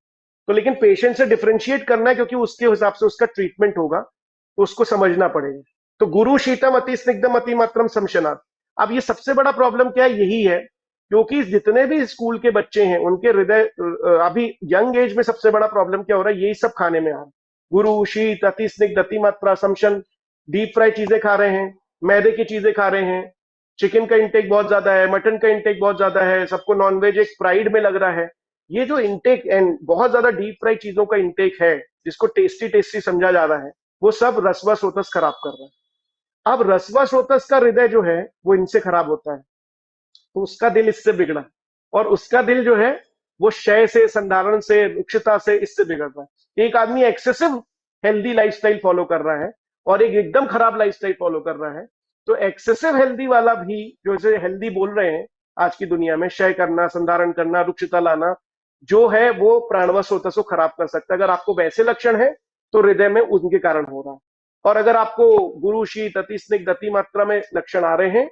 तो लेकिन पेशेंट से डिफरेंशिएट करना है क्योंकि उसके हिसाब से उसका ट्रीटमेंट होगा, तो उसको समझना पड़ेगा। तो गुरु शीतम अति स्निग्धम अति मात्रम शमशनात्। अब ये सबसे बड़ा प्रॉब्लम क्या है, यही है क्योंकि जितने भी स्कूल के बच्चे हैं उनके हृदय अभी यंग एज में सबसे बड़ा प्रॉब्लम क्या हो रहा है, यही सब खाने में आ रहा है। गुरु शीत अति स्निग्ध अति मात्रा शमशन, डीप फ्राई चीजें खा रहे हैं, मैदे की चीजें खा रहे हैं, चिकन का इंटेक बहुत ज्यादा है, मटन का इंटेक बहुत ज्यादा है, सबको नॉनवेज एक प्राइड में लग रहा है। ये जो इंटेक एंड बहुत ज्यादा डीप फ्राई चीजों का इंटेक है जिसको टेस्टी टेस्टी समझा जा रहा है, वो सब रस्व स्रोतस खराब कर रहा है। अब रस्व स्रोतस का हृदय जो है वो इनसे खराब होता है, तो उसका दिल इससे बिगड़ा, और उसका दिल जो है वो क्षय से, संधारण से, रुक्षता से, इससे बिगड़ रहा है। एक आदमी एक्सेसिव हेल्दी लाइफस्टाइल फॉलो कर रहा है और एक एकदम खराब लाइफस्टाइल फॉलो कर रहा है। तो एक्सेसिव हेल्दी वाला भी, जो इसे हेल्दी बोल रहे हैं आज की दुनिया में, क्षय करना, संधारण करना, रुक्षता लाना, जो है वो प्राणव स्रोतस को खराब कर सकता है। अगर आपको वैसे लक्षण है तो हृदय में उनके कारण हो रहा है। और अगर आपको गुरु शीत अति स्निग्ध अति मात्रा में लक्षण आ रहे हैं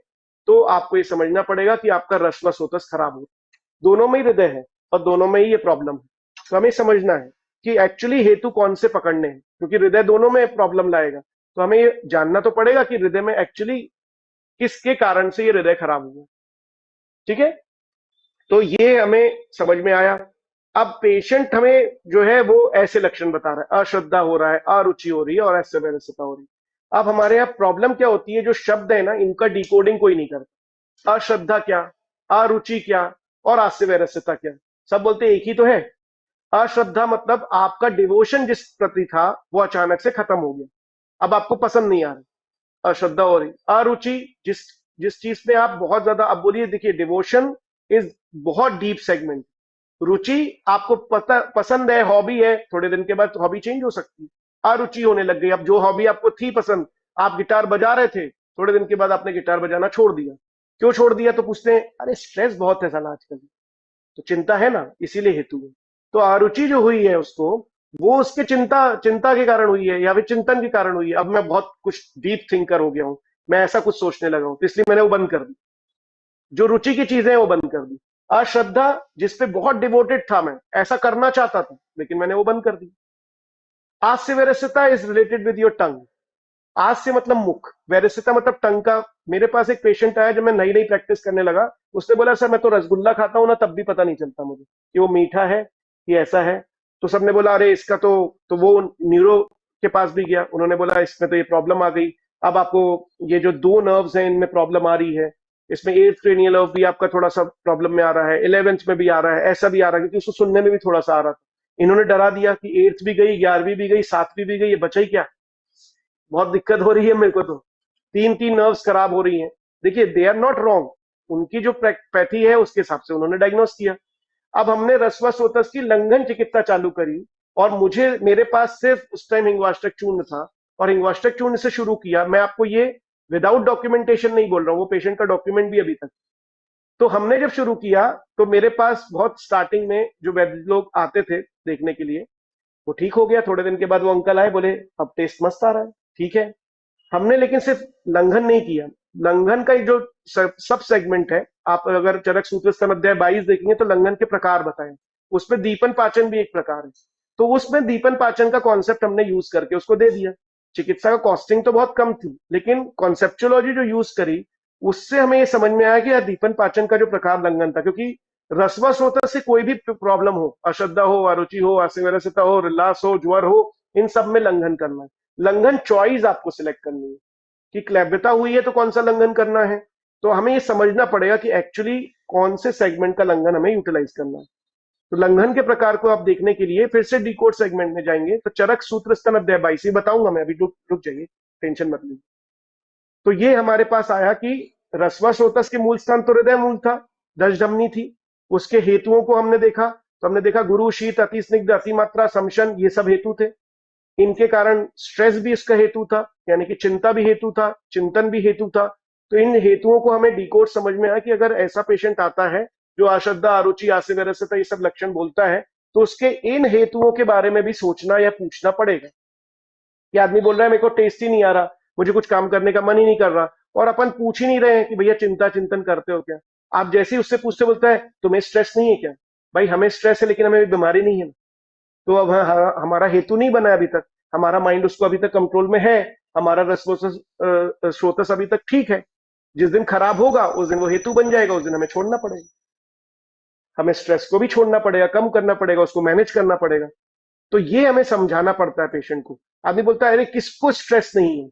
तो आपको ये समझना पड़ेगा कि आपका रश्व सोतस खराब हो, दोनों में ही हृदय है और दोनों में ही ये प्रॉब्लम है। तो हमें समझना है कि एक्चुअली हेतु कौन से पकड़ने हैं, क्योंकि हृदय दोनों में प्रॉब्लम लाएगा। तो हमें ये जानना तो पड़ेगा कि हृदय में एक्चुअली किसके कारण से ये हृदय खराब हुआ। ठीक है, तो ये हमें समझ में आया। अब पेशेंट हमें जो है वो ऐसे लक्षण बता रहा है, अश्रद्धा हो रहा है, अरुचि हो रही है और अस्वस्थता हो रही है। अब हमारे यहाँ प्रॉब्लम क्या होती है, जो शब्द है ना इनका डिकोडिंग कोई नहीं करता। अश्रद्धा क्या, अरुचि क्या और अस्वस्थता क्या, सब बोलते एक ही तो है। अश्रद्धा मतलब आपका डिवोशन जिस प्रति था वो अचानक से खत्म हो गया, अब आपको पसंद नहीं आ रहा, अश्रद्धा हो रही। अरुचि, जिस जिस चीज में आप बहुत ज्यादा, अब बोलिए देखिए डिवोशन इज बहुत डीप सेगमेंट। रुचि आपको पता पसंद है, हॉबी है, थोड़े दिन के बाद हॉबी चेंज हो सकती है, अरुचि होने लग गई। अब जो हॉबी आपको थी पसंद, आप गिटार बजा रहे थे, थोड़े दिन के बाद आपने गिटार बजाना छोड़ दिया। क्यों छोड़ दिया, तो पूछते हैं अरे स्ट्रेस बहुत है साला आजकल, तो चिंता है ना, इसीलिए हेतु है। तो अरुचि जो हुई है उसको, वो उसके चिंता चिंता के कारण हुई है या फिर चिंतन के कारण हुई है। अब मैं बहुत कुछ डीप थिंकर हो गया हूं, मैं ऐसा कुछ सोचने लगा हूं, तो इसलिए मैंने वो बंद कर दी, जो रुचि की चीजें हैं वो बंद कर दी। अश्रद्धा, जिसपे बहुत डिवोटेड था मैं, ऐसा करना चाहता था लेकिन मैंने वो बंद कर दी। आस्य वैरस्यता is related with your tongue. आस्य मतलब मुख, वैरस्यता मतलब टंग का। मेरे पास एक पेशेंट आया जब मैं नई नई प्रैक्टिस करने लगा, उसने बोला सर मैं तो रसगुल्ला खाता हूं ना, तब भी पता नहीं चलता मुझे कि वो मीठा है कि ऐसा है। तो सबने बोला अरे इसका तो वो न्यूरो के पास भी गया, उन्होंने बोला इसमें तो ये प्रॉब्लम आ गई। अब आपको ये जो दो नर्व्स हैं इनमें प्रॉब्लम आ रही है, इसमें एट्थ क्रेनियल नर्व भी आपका थोड़ा सा प्रॉब्लम में आ रहा है, 11th में भी आ रहा है, ऐसा भी आ रहा है, क्योंकि उसको सुनने में भी थोड़ा सा आ रहा था। इन्होंने डरा दिया कि 8th भी गई, 11वीं भी गई, 7वीं भी गई, ये बचा ही क्या। बहुत दिक्कत हो रही है मेरे को, तो तीन तीन नर्व्स खराब हो रही हैं। देखिए दे आर नॉट रॉन्ग, उनकी जो पैथी है उसके हिसाब से उन्होंने डायग्नोस किया। अब हमने रस्वास्वतस की लंघन चिकित्सा चालू करी, और मेरे पास सिर्फ उस टाइम हिंगवाष्टक चूर्ण था, और हिंगवाष्टक चूर्ण से शुरू किया। मैं आपको ये विदाउट डॉक्यूमेंटेशन नहीं बोल रहा हूँ, वो पेशेंट का डॉक्यूमेंट भी अभी तक। तो हमने जब शुरू किया तो मेरे पास बहुत स्टार्टिंग में जो वैद्य लोग आते थे देखने के लिए, वो ठीक हो गया। थोड़े दिन के बाद वो अंकल आए, बोले अब टेस्ट मस्त आ रहा है, ठीक है। हमने लेकिन सिर्फ लंघन नहीं किया। लंघन का एक जो सब सेगमेंट है, आप अगर चरक सूत्र स्तंभ अध्याय 22 देखेंगे तो लंघन के प्रकार बताए, उसमें दीपन पाचन भी एक प्रकार है। तो उसमें दीपन पाचन का कॉन्सेप्ट हमने यूज करके उसको दे दिया। चिकित्सा का कॉस्टिंग तो बहुत कम थी, लेकिन कॉन्सेप्चुलॉजी जो यूज करी उससे हमें ये समझ में आया कि यार दीपन पाचन का जो प्रकार लंघन था, क्योंकि रसवा स्रोत से कोई भी प्रॉब्लम हो, अश्रद्धा हो, अरुचि हो, अस्वस्थता हो, रिलास हो, ज्वर हो, इन सब में लंघन करना है। लंघन चॉइस आपको सिलेक्ट करनी है कि क्लैब्यता हुई है तो कौन सा लंघन करना है। तो हमें ये समझना पड़ेगा कि एक्चुअली कौन से सेगमेंट का लंघन हमें यूटिलाइज करना है। तो लंघन के प्रकार को आप देखने के लिए फिर से डिकोड सेगमेंट में जाएंगे, तो चरक सूत्र स्तन अध्याय 22 ये बताऊंगा मैं, अभी रुक जाइए, टेंशन मत लीजिए। तो ये हमारे पास आया कि रस्वा स्रोतस के मूल स्थान तो हृदय मूल था, दशधमनी थी। उसके हेतुओं को हमने देखा, तो हमने देखा गुरु, शीत, अति स्निग्ध, अति मात्रा, समशन, ये सब हेतु थे। इनके कारण स्ट्रेस भी इसका हेतु था, यानी कि चिंता भी हेतु था, चिंतन भी हेतु था। तो इन हेतुओं को हमें डिकोड समझ में आया कि अगर ऐसा पेशेंट आता है जो अश्रद्धा, अरुचि, आस्यवरस्यता ये सब लक्षण बोलता है, तो उसके इन हेतुओं के बारे में भी सोचना या पूछना पड़ेगा। कि आदमी बोल रहा है मेरे को टेस्ट ही नहीं आ रहा, मुझे कुछ काम करने का मन ही नहीं कर रहा, और अपन पूछ ही नहीं रहे हैं कि भैया चिंता चिंतन करते हो क्या। आप जैसे ही उससे पूछते बोलता है तुम्हें स्ट्रेस नहीं है क्या। भाई हमें स्ट्रेस है लेकिन हमें बीमारी नहीं है। तो अब हमारा हेतु नहीं बना अभी तक, हमारा माइंड उसको अभी तक कंट्रोल में है, हमारा स्रोतस अभी तक ठीक है। जिस दिन खराब होगा उस दिन वो हेतु बन जाएगा, उस दिन हमें छोड़ना पड़ेगा, हमें स्ट्रेस को भी छोड़ना पड़ेगा, कम करना पड़ेगा, उसको मैनेज करना पड़ेगा। तो ये हमें समझाना पड़ता है पेशेंट को। आदमी बोलता है अरे किसको स्ट्रेस नहीं है,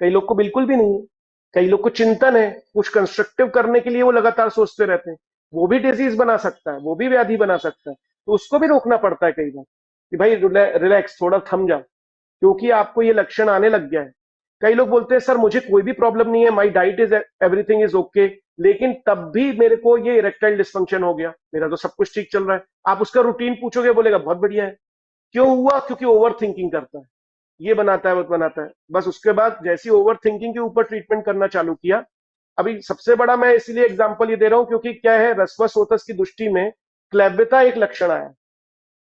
कई लोग को बिल्कुल भी नहीं है, कई लोग को चिंतन है, कुछ कंस्ट्रक्टिव करने के लिए वो लगातार सोचते रहते हैं, वो भी डिजीज बना सकता है, वो भी व्याधि बना सकता है। तो उसको भी रोकना पड़ता है कई बार कि भाई रिलैक्स, थोड़ा थम जाओ, क्योंकि आपको ये लक्षण आने लग गया है। कई लोग बोलते हैं सर मुझे कोई भी प्रॉब्लम नहीं है, my diet is everything is okay, लेकिन तब भी मेरे को ये इरेक्टाइल डिस्फंक्शन हो गया, मेरा तो सब कुछ ठीक चल रहा है। आप उसका रूटीन पूछोगे बोलेगा बहुत बढ़िया है। क्यों हुआ, क्योंकि ओवर थिंकिंग करता है, ये बनाता है वो बनाता है। बस उसके बाद जैसी ओवर थिंकिंग के ऊपर ट्रीटमेंट करना चालू किया। अभी सबसे बड़ा मैं इसलिए एग्जांपल ये दे रहा हूं क्योंकि क्या है, रस्वस्रोतस की दृष्टि में क्लैब्यता एक लक्षण आया,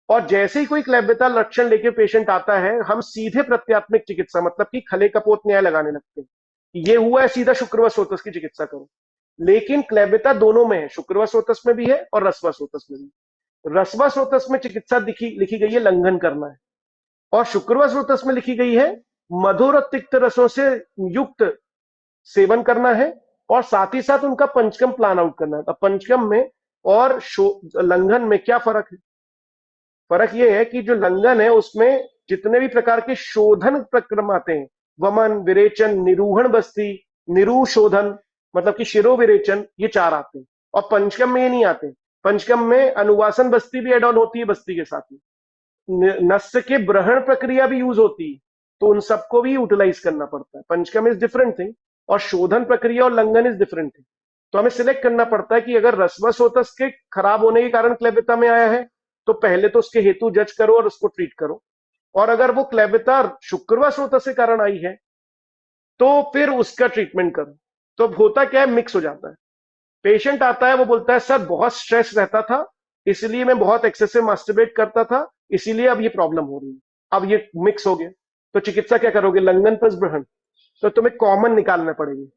और जैसे ही कोई क्लैब्यता लक्षण लेके पेशेंट आता है, हम सीधे प्रत्यात्मक चिकित्सा मतलब कि खले कपोत न्याय लगाने लगते हैं। ये हुआ है, सीधा शुक्रवार स्रोतस की चिकित्सा करो। लेकिन क्लेबिता दोनों में है, शुक्रवा स्रोतस में भी है और रसवा स्रोतस में भी। रसवा स्रोतस में चिकित्सा लिखी गई है लंघन करना है, और शुक्रवा स्रोतस में लिखी गई है मधुर और तिक्त रसों से युक्त सेवन करना है, और साथ ही साथ उनका पंचकम प्लान आउट करना है। अब पंचकम में और लंघन में क्या फर्क है? फर्क यह है कि जो लंघन है उसमें जितने भी प्रकार के शोधन प्रक्रम आते हैं, वमन, विरेचन, निरूहण बस्ती, निरूशोधन, मतलब कि शिरो विरेचन, ये 4 आते हैं। और पंचकम में ये नहीं आते। पंचकम में अनुवासन बस्ती भी एड ऑन होती है बस्ती के साथ में, नस्य के ब्रहण प्रक्रिया भी यूज होती है, तो उन सबको भी यूटिलाइज करना पड़ता है। पंचकम इज डिफरेंट थिंग और शोधन प्रक्रिया और लंघन इज डिफरेंट थिंग। तो हमें सिलेक्ट करना पड़ता है कि अगर रसवसोतस के खराब होने के कारण क्लेबिता में आया है तो पहले तो उसके हेतु जज करो और उसको ट्रीट करो, और अगर वो क्लेबिता शुक्रवा स्रोतस के कारण आई है तो फिर उसका ट्रीटमेंट करो। तो अब होता क्या है, मिक्स हो जाता है। पेशेंट आता है, वो बोलता है सर बहुत स्ट्रेस रहता था, इसलिए मैं बहुत एक्सेसिव मास्टरबेट करता था, इसीलिए अब ये प्रॉब्लम हो रही है। अब ये मिक्स हो गया, तो चिकित्सा क्या करोगे? लंघन प्लस ग्रहण। तो तुम्हें कॉमन निकालना पड़ेगी।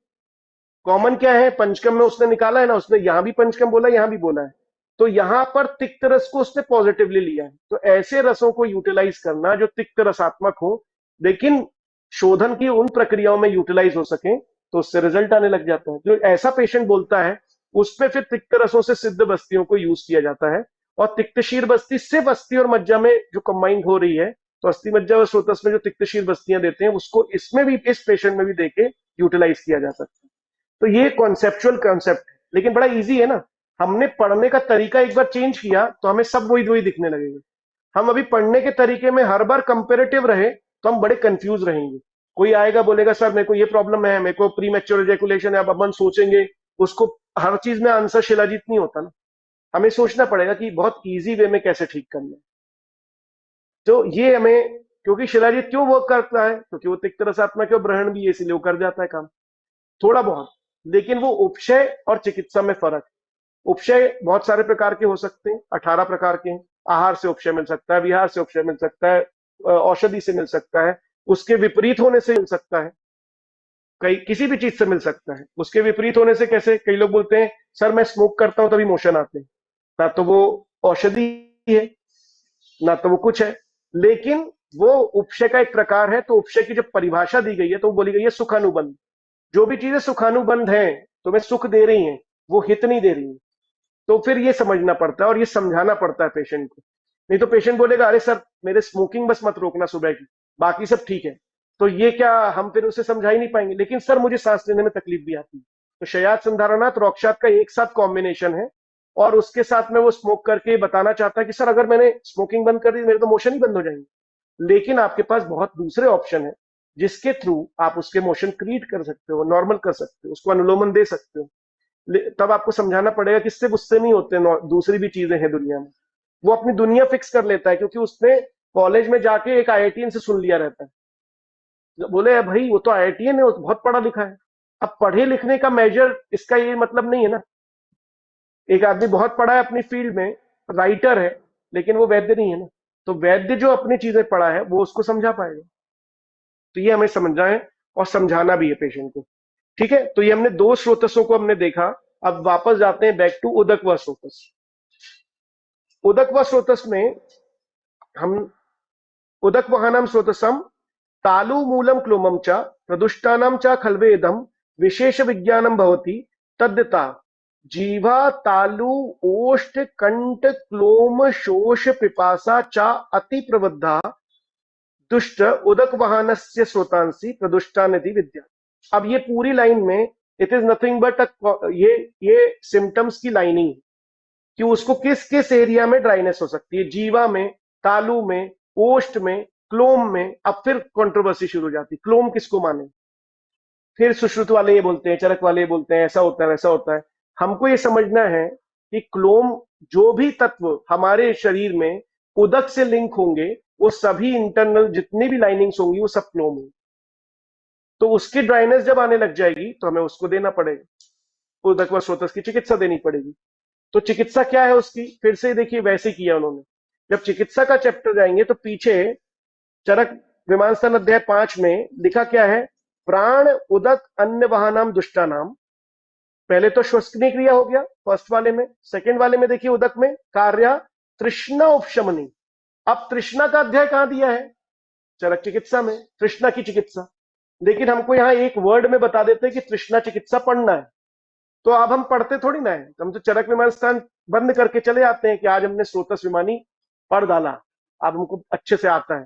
कॉमन क्या है? पंचकम में उसने निकाला है ना, उसने यहां भी पंचकम बोला, यहां भी बोला है, तो यहां पर तिक्त रस को उसने पॉजिटिवली लिया है। तो ऐसे रसों को यूटिलाइज करना जो तिक्त रसात्मक हो, लेकिन शोधन की उन प्रक्रियाओं में यूटिलाइज हो सके, तो उससे रिजल्ट आने लग जाता है। जो ऐसा पेशेंट बोलता है उस पर फिर तिक्त रसों से सिद्ध बस्तियों को यूज किया जाता है। और तिक्तशीर बस्ती सिर्फ अस्थि और मज्जा में जो कंबाइंड हो रही है, तो अस्थि मज्जा व स्रोतस में जो तिक्तशीर बस्तियां देते हैं उसको इसमें भी, इस पेशेंट में भी देके यूटिलाइज किया जा सकता है। तो ये कॉन्सेप्चुअल कॉन्सेप्ट है, लेकिन बड़ा इजी है ना। हमने पढ़ने का तरीका एक बार चेंज किया तो हमें सब वही वही दिखने लगेगा। हम अभी पढ़ने के तरीके में हर बार कंपेरेटिव रहे तो हम बड़े कंफ्यूज रहेंगे। कोई आएगा बोलेगा सर मेरे को ये प्रॉब्लम है, मेरे को प्री मैच्योर इजैकुलेशन है, अब अपन सोचेंगे उसको। हर चीज में आंसर शिलाजीत नहीं होता ना, हमें सोचना पड़ेगा कि बहुत इजी वे में कैसे ठीक करना है। तो ये हमें, क्योंकि शिलाजीत क्यों वर्क करता है? क्योंकि वो तिक्त रसात्मक और ब्रहण भी है, इसलिए वो कर जाता है काम थोड़ा बहुत। लेकिन वो उपशय और चिकित्सा में फर्क है। उपशय बहुत सारे प्रकार के हो सकते हैं, 18 प्रकार के हैं। आहार से उपशय मिल सकता है, विहार से उपशय मिल सकता है, औषधि से मिल सकता है, उसके विपरीत होने से मिल सकता है, कई किसी भी चीज से मिल सकता है। उसके विपरीत होने से कैसे? कई लोग बोलते हैं सर मैं स्मोक करता हूं तभी मोशन आते हैं, ना तो वो औषधि है ना तो वो कुछ है, लेकिन वो उपशय का एक प्रकार है। तो उपशय की जब परिभाषा दी गई है तो वो बोली गई है सुखानुबंध। जो भी चीजें सुखानुबंध हैं, तुम्हें सुख दे रही हैं, वो हित नहीं दे रही हैं, तो फिर ये समझना पड़ता है और ये समझाना पड़ता है पेशेंट को। नहीं तो पेशेंट बोलेगा अरे सर मेरे स्मोकिंग बस मत रोकना सुबह की, बाकी सब ठीक है। तो ये क्या हम फिर उसे समझा ही नहीं पाएंगे? लेकिन सर मुझे सांस लेने में तकलीफ भी आती है। तो शयाद संधारनाथ रोक्षात का एक साथ कॉम्बिनेशन है, और उसके साथ में वो स्मोक करके बताना चाहता है कि सर अगर मैंने स्मोकिंग बंद कर दी मेरे तो मोशन ही बंद हो जाएंगे। लेकिन आपके पास बहुत दूसरे ऑप्शन है जिसके थ्रू आप उसके मोशन क्रिएट कर सकते हो, नॉर्मल कर सकते हो, उसको अनुलोमन दे सकते हो। तब आपको समझाना पड़ेगा कि इससे गुस्से नहीं होते, दूसरी भी चीजें हैं दुनिया में। वो अपनी दुनिया फिक्स कर लेता है क्योंकि उसने कॉलेज में जाके एक आईआईटीएन से सुन लिया रहता है। बोले भाई वो तो आईआईटीएन है, वो तो बहुत पढ़ा लिखा है। अब पढ़े लिखने का मेजर इसका ये मतलब नहीं है ना। एक आदमी बहुत पढ़ा है अपनी फील्ड में, राइटर है, लेकिन वो वैद्य नहीं है ना। तो वैद्य जो अपनी चीजें पढ़ा है वो उसको समझा पाएगा। तो ये हमें समझना है और समझाना भी है पेशेंट को। ठीक है, तो ये हमने दो स्रोतसों को हमने देखा। अब वापस जाते हैं बैक टू उदक व स्रोतस। उदक व स्रोतस में हम उदक वहानाम स्रोतसम तालु मूलम क्लोमम च प्रदुष्टानाम च खलवेदम विशेष विज्ञानम भवति तद्यता जीवा तालु ओष्ठ कंठ क्लोम शोष पिपासा च अति प्रबुद्धा दुष्ट उदक वाहनस्य स्रोतांसी प्रदुष्टानिधि विद्या। अब ये पूरी लाइन में इट इज नथिंग बट ये सिम्टम्स की लाइनिंग कि उसको किस किस एरिया में ड्राइनेस हो सकती है, जीवा में, तालू में, ओष्ठ में, क्लोम में। अब फिर कंट्रोवर्सी शुरू हो जाती है, क्लोम किसको माने? फिर सुश्रुत वाले ये बोलते हैं, चरक वाले ये बोलते हैं ऐसा होता है वैसा होता है। हमको ये समझना है कि क्लोम, जो भी तत्व हमारे शरीर में उदक से लिंक होंगे वो सभी इंटरनल जितनी भी लाइनिंग्स होंगी वो सब क्लोम होंगी। तो उसकी ड्राइनेस जब आने लग जाएगी तो हमें उसको देना पड़ेगा, उदक व स्रोतस की चिकित्सा देनी पड़ेगी। तो चिकित्सा क्या है उसकी? फिर से देखिए वैसे किया उन्होंने। जब चिकित्सा का चैप्टर जाएंगे तो पीछे चरक विमान स्थान अध्याय 5 में लिखा क्या है? प्राण उदक अन्य वाहनाम दुष्टानाम पहले तो श्वसनीय क्रिया हो गया फर्स्ट वाले में, सेकंड वाले में देखिए उदक में कार्य तृष्णा उपशमनी। अब तृष्णा का अध्याय कहां दिया है? चरक चिकित्सा में, तृष्णा की चिकित्सा। लेकिन हमको यहां एक वर्ड में बता देते हैं कि तृष्णा चिकित्सा पढ़ना है, तो अब हम पढ़ते थोड़ी ना है, हम तो चरक विमान स्थान बंद करके चले आते हैं कि आज हमने स्रोतस विमानी पढ़ डाला, अब हमको अच्छे से आता है।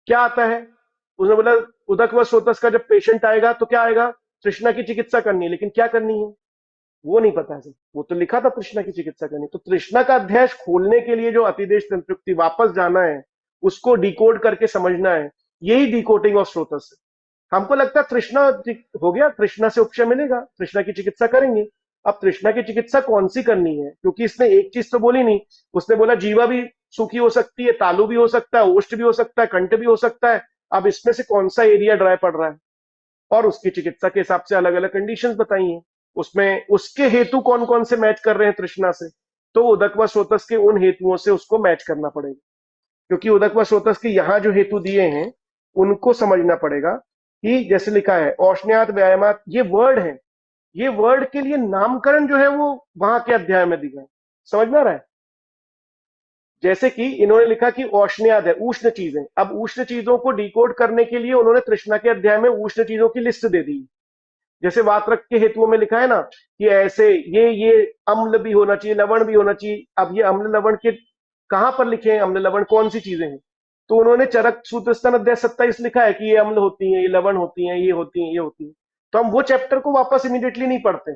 क्या आता है? उसने बोला उदक व स्रोतस का जब पेशेंट आएगा तो क्या आएगा? तृष्णा की चिकित्सा करनी है, लेकिन क्या करनी है वो नहीं पता है। वो तो लिखा था तृष्णा की चिकित्सा करनी, तो तृष्णा का अध्याय खोलने के लिए जो अतिदेश तंत्रुक्ति वापस जाना है, उसको डिकोड करके समझना है, यही डिकोडिंग ऑफ स्रोतस है। हमको लगता है तृष्णा हो गया, तृष्णा से उपशम मिलेगा, तृष्णा की चिकित्सा करेंगे। अब तृष्णा की चिकित्सा कौन सी करनी है, क्योंकि इसने एक चीज तो बोली नहीं, उसने बोला जीवा भी सूखी हो सकती है, तालु भी हो सकता है, ओष्ठ भी हो सकता है, कंठ भी हो सकता है। अब इसमें से कौन सा एरिया ड्राई पड़ रहा है, और उसकी चिकित्सा के हिसाब से अलग अलग कंडीशंस बताई हैं। उसमें उसके हेतु कौन कौन से मैच कर रहे हैं तृष्णा से, तो उदक व स्रोतस के उन हेतुओं से उसको मैच करना पड़ेगा, क्योंकि उदक व स्रोतस के यहां जो हेतु दिए हैं उनको समझना पड़ेगा। कि जैसे लिखा है औष्ण्यात व्यायामात, ये वर्ड है, ये वर्ड के लिए नामकरण जो है वो वहां के अध्याय में दिया है। समझ में आ रहा है? जैसे कि इन्होंने लिखा कि औष्ण्याद है, उष्ण चीजें। अब उष्ण चीजों को डिकोड करने के लिए उन्होंने तृष्णा के अध्याय में उष्ण चीजों की लिस्ट दे दी। जैसे वात्रक के हेतुओं में लिखा है ना कि ऐसे ये अम्ल भी होना चाहिए, लवण भी होना चाहिए। अब ये अम्ल लवण के कहां पर लिखे हैं, अम्ल लवण कौन सी चीजें हैं? तो उन्होंने चरक सूत्रस्थान अध्याय 27 लिखा है कि ये अम्ल होती हैं, ये लवण होती हैं, ये होती हैं, ये होती हैं। तो हम वो चैप्टर को वापस इमीडिएटली नहीं पढ़ते,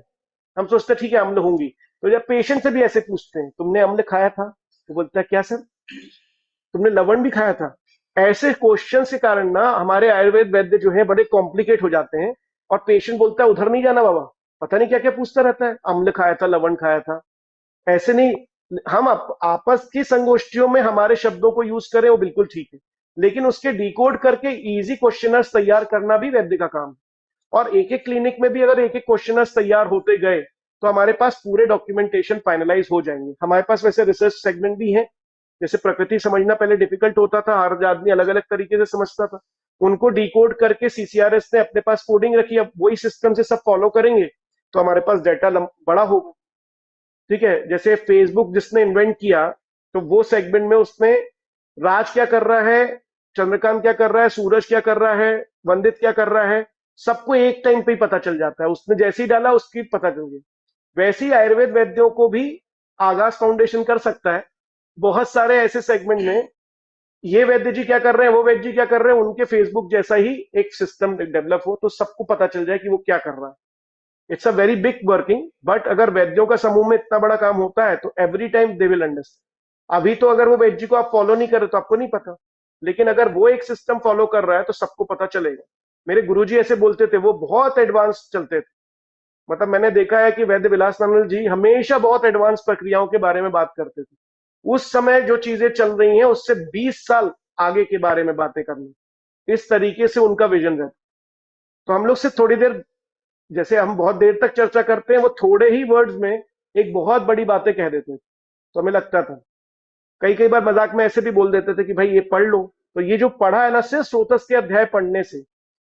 हम सोचते ठीक है अम्ल होंगी। तो जब पेशेंट से भी ऐसे पूछते हैं तुमने अम्ल खाया था, तो बोलता है क्या सर, तुमने लवण भी खाया था? ऐसे क्वेश्चन के कारण ना हमारे आयुर्वेद वैद्य जो है बड़े कॉम्प्लिकेट हो जाते हैं, और पेशेंट बोलता है उधर नहीं जाना बाबा, पता नहीं क्या क्या पूछता रहता है, अम्ल खाया था, लवण खाया था। ऐसे नहीं, हम आपस की संगोष्ठियों में हमारे शब्दों को यूज करें वो बिल्कुल ठीक है, लेकिन उसके डिकोड करके इजी क्वेश्चनर्स तैयार करना भी वैद्य का काम है। और एक एक क्लिनिक में भी अगर एक एक क्वेश्चनर्स तैयार होते गए तो हमारे पास पूरे डॉक्यूमेंटेशन फाइनलाइज हो जाएंगे। हमारे पास वैसे रिसर्च सेगमेंट भी है, जैसे प्रकृति समझना पहले डिफिकल्ट होता था, हर आदमी अलग अलग तरीके से समझता था, उनको डिकोड करके सीसीआरएस ने अपने पास कोडिंग रखी। अब वही सिस्टम से सब फॉलो करेंगे तो हमारे पास डाटा बड़ा होगा। ठीक है, जैसे फेसबुक जिसने इन्वेंट किया, तो वो सेगमेंट में उसने राज क्या कर रहा है, चंद्रकांत क्या कर रहा है, सूरज क्या कर रहा है, वंदित क्या कर रहा है, सबको एक टाइम पे ही पता चल जाता है। उसने जैसे ही डाला उसकी पता चल गई। वैसे ही आयुर्वेद वैद्यों को भी आगाज फाउंडेशन कर सकता है। बहुत सारे ऐसे सेगमेंट में ये वैद्य जी क्या कर रहे हैं, वो वैद्य जी क्या कर रहे हैं, उनके फेसबुक जैसा ही एक सिस्टम डेवलप हो तो सबको पता चल जाए कि वो क्या कर रहा है। It's a very big working, but अगर वैद्यों का समूह में इतना बड़ा काम होता है तो every time they will understand. अभी तो अगर वो वैद्य जी को आप फॉलो नहीं कर रहे तो आपको नहीं पता, लेकिन अगर वो एक सिस्टम फॉलो कर रहा है तो सबको पता चलेगा। मेरे गुरुजी ऐसे बोलते थे, वो बहुत एडवांस चलते थे। मतलब मैंने देखा है कि वैद्य विलासानंद जी हमेशा बहुत एडवांस प्रक्रियाओं के बारे में बात करते थे। उस समय जो चीजें चल रही हैं उससे 20 साल आगे के बारे में बातें करनी, इस तरीके से उनका विजन रहता। तो हम लोग से थोड़ी देर, जैसे हम बहुत देर तक चर्चा करते हैं, वो थोड़े ही वर्ड्स में एक बहुत बड़ी बातें कह देते थे। तो हमें लगता था, कई कई बार मजाक में ऐसे भी बोल देते थे कि भाई ये पढ़ लो। तो ये जो पढ़ा है ना, सिर्फ स्रोतस के अध्याय पढ़ने से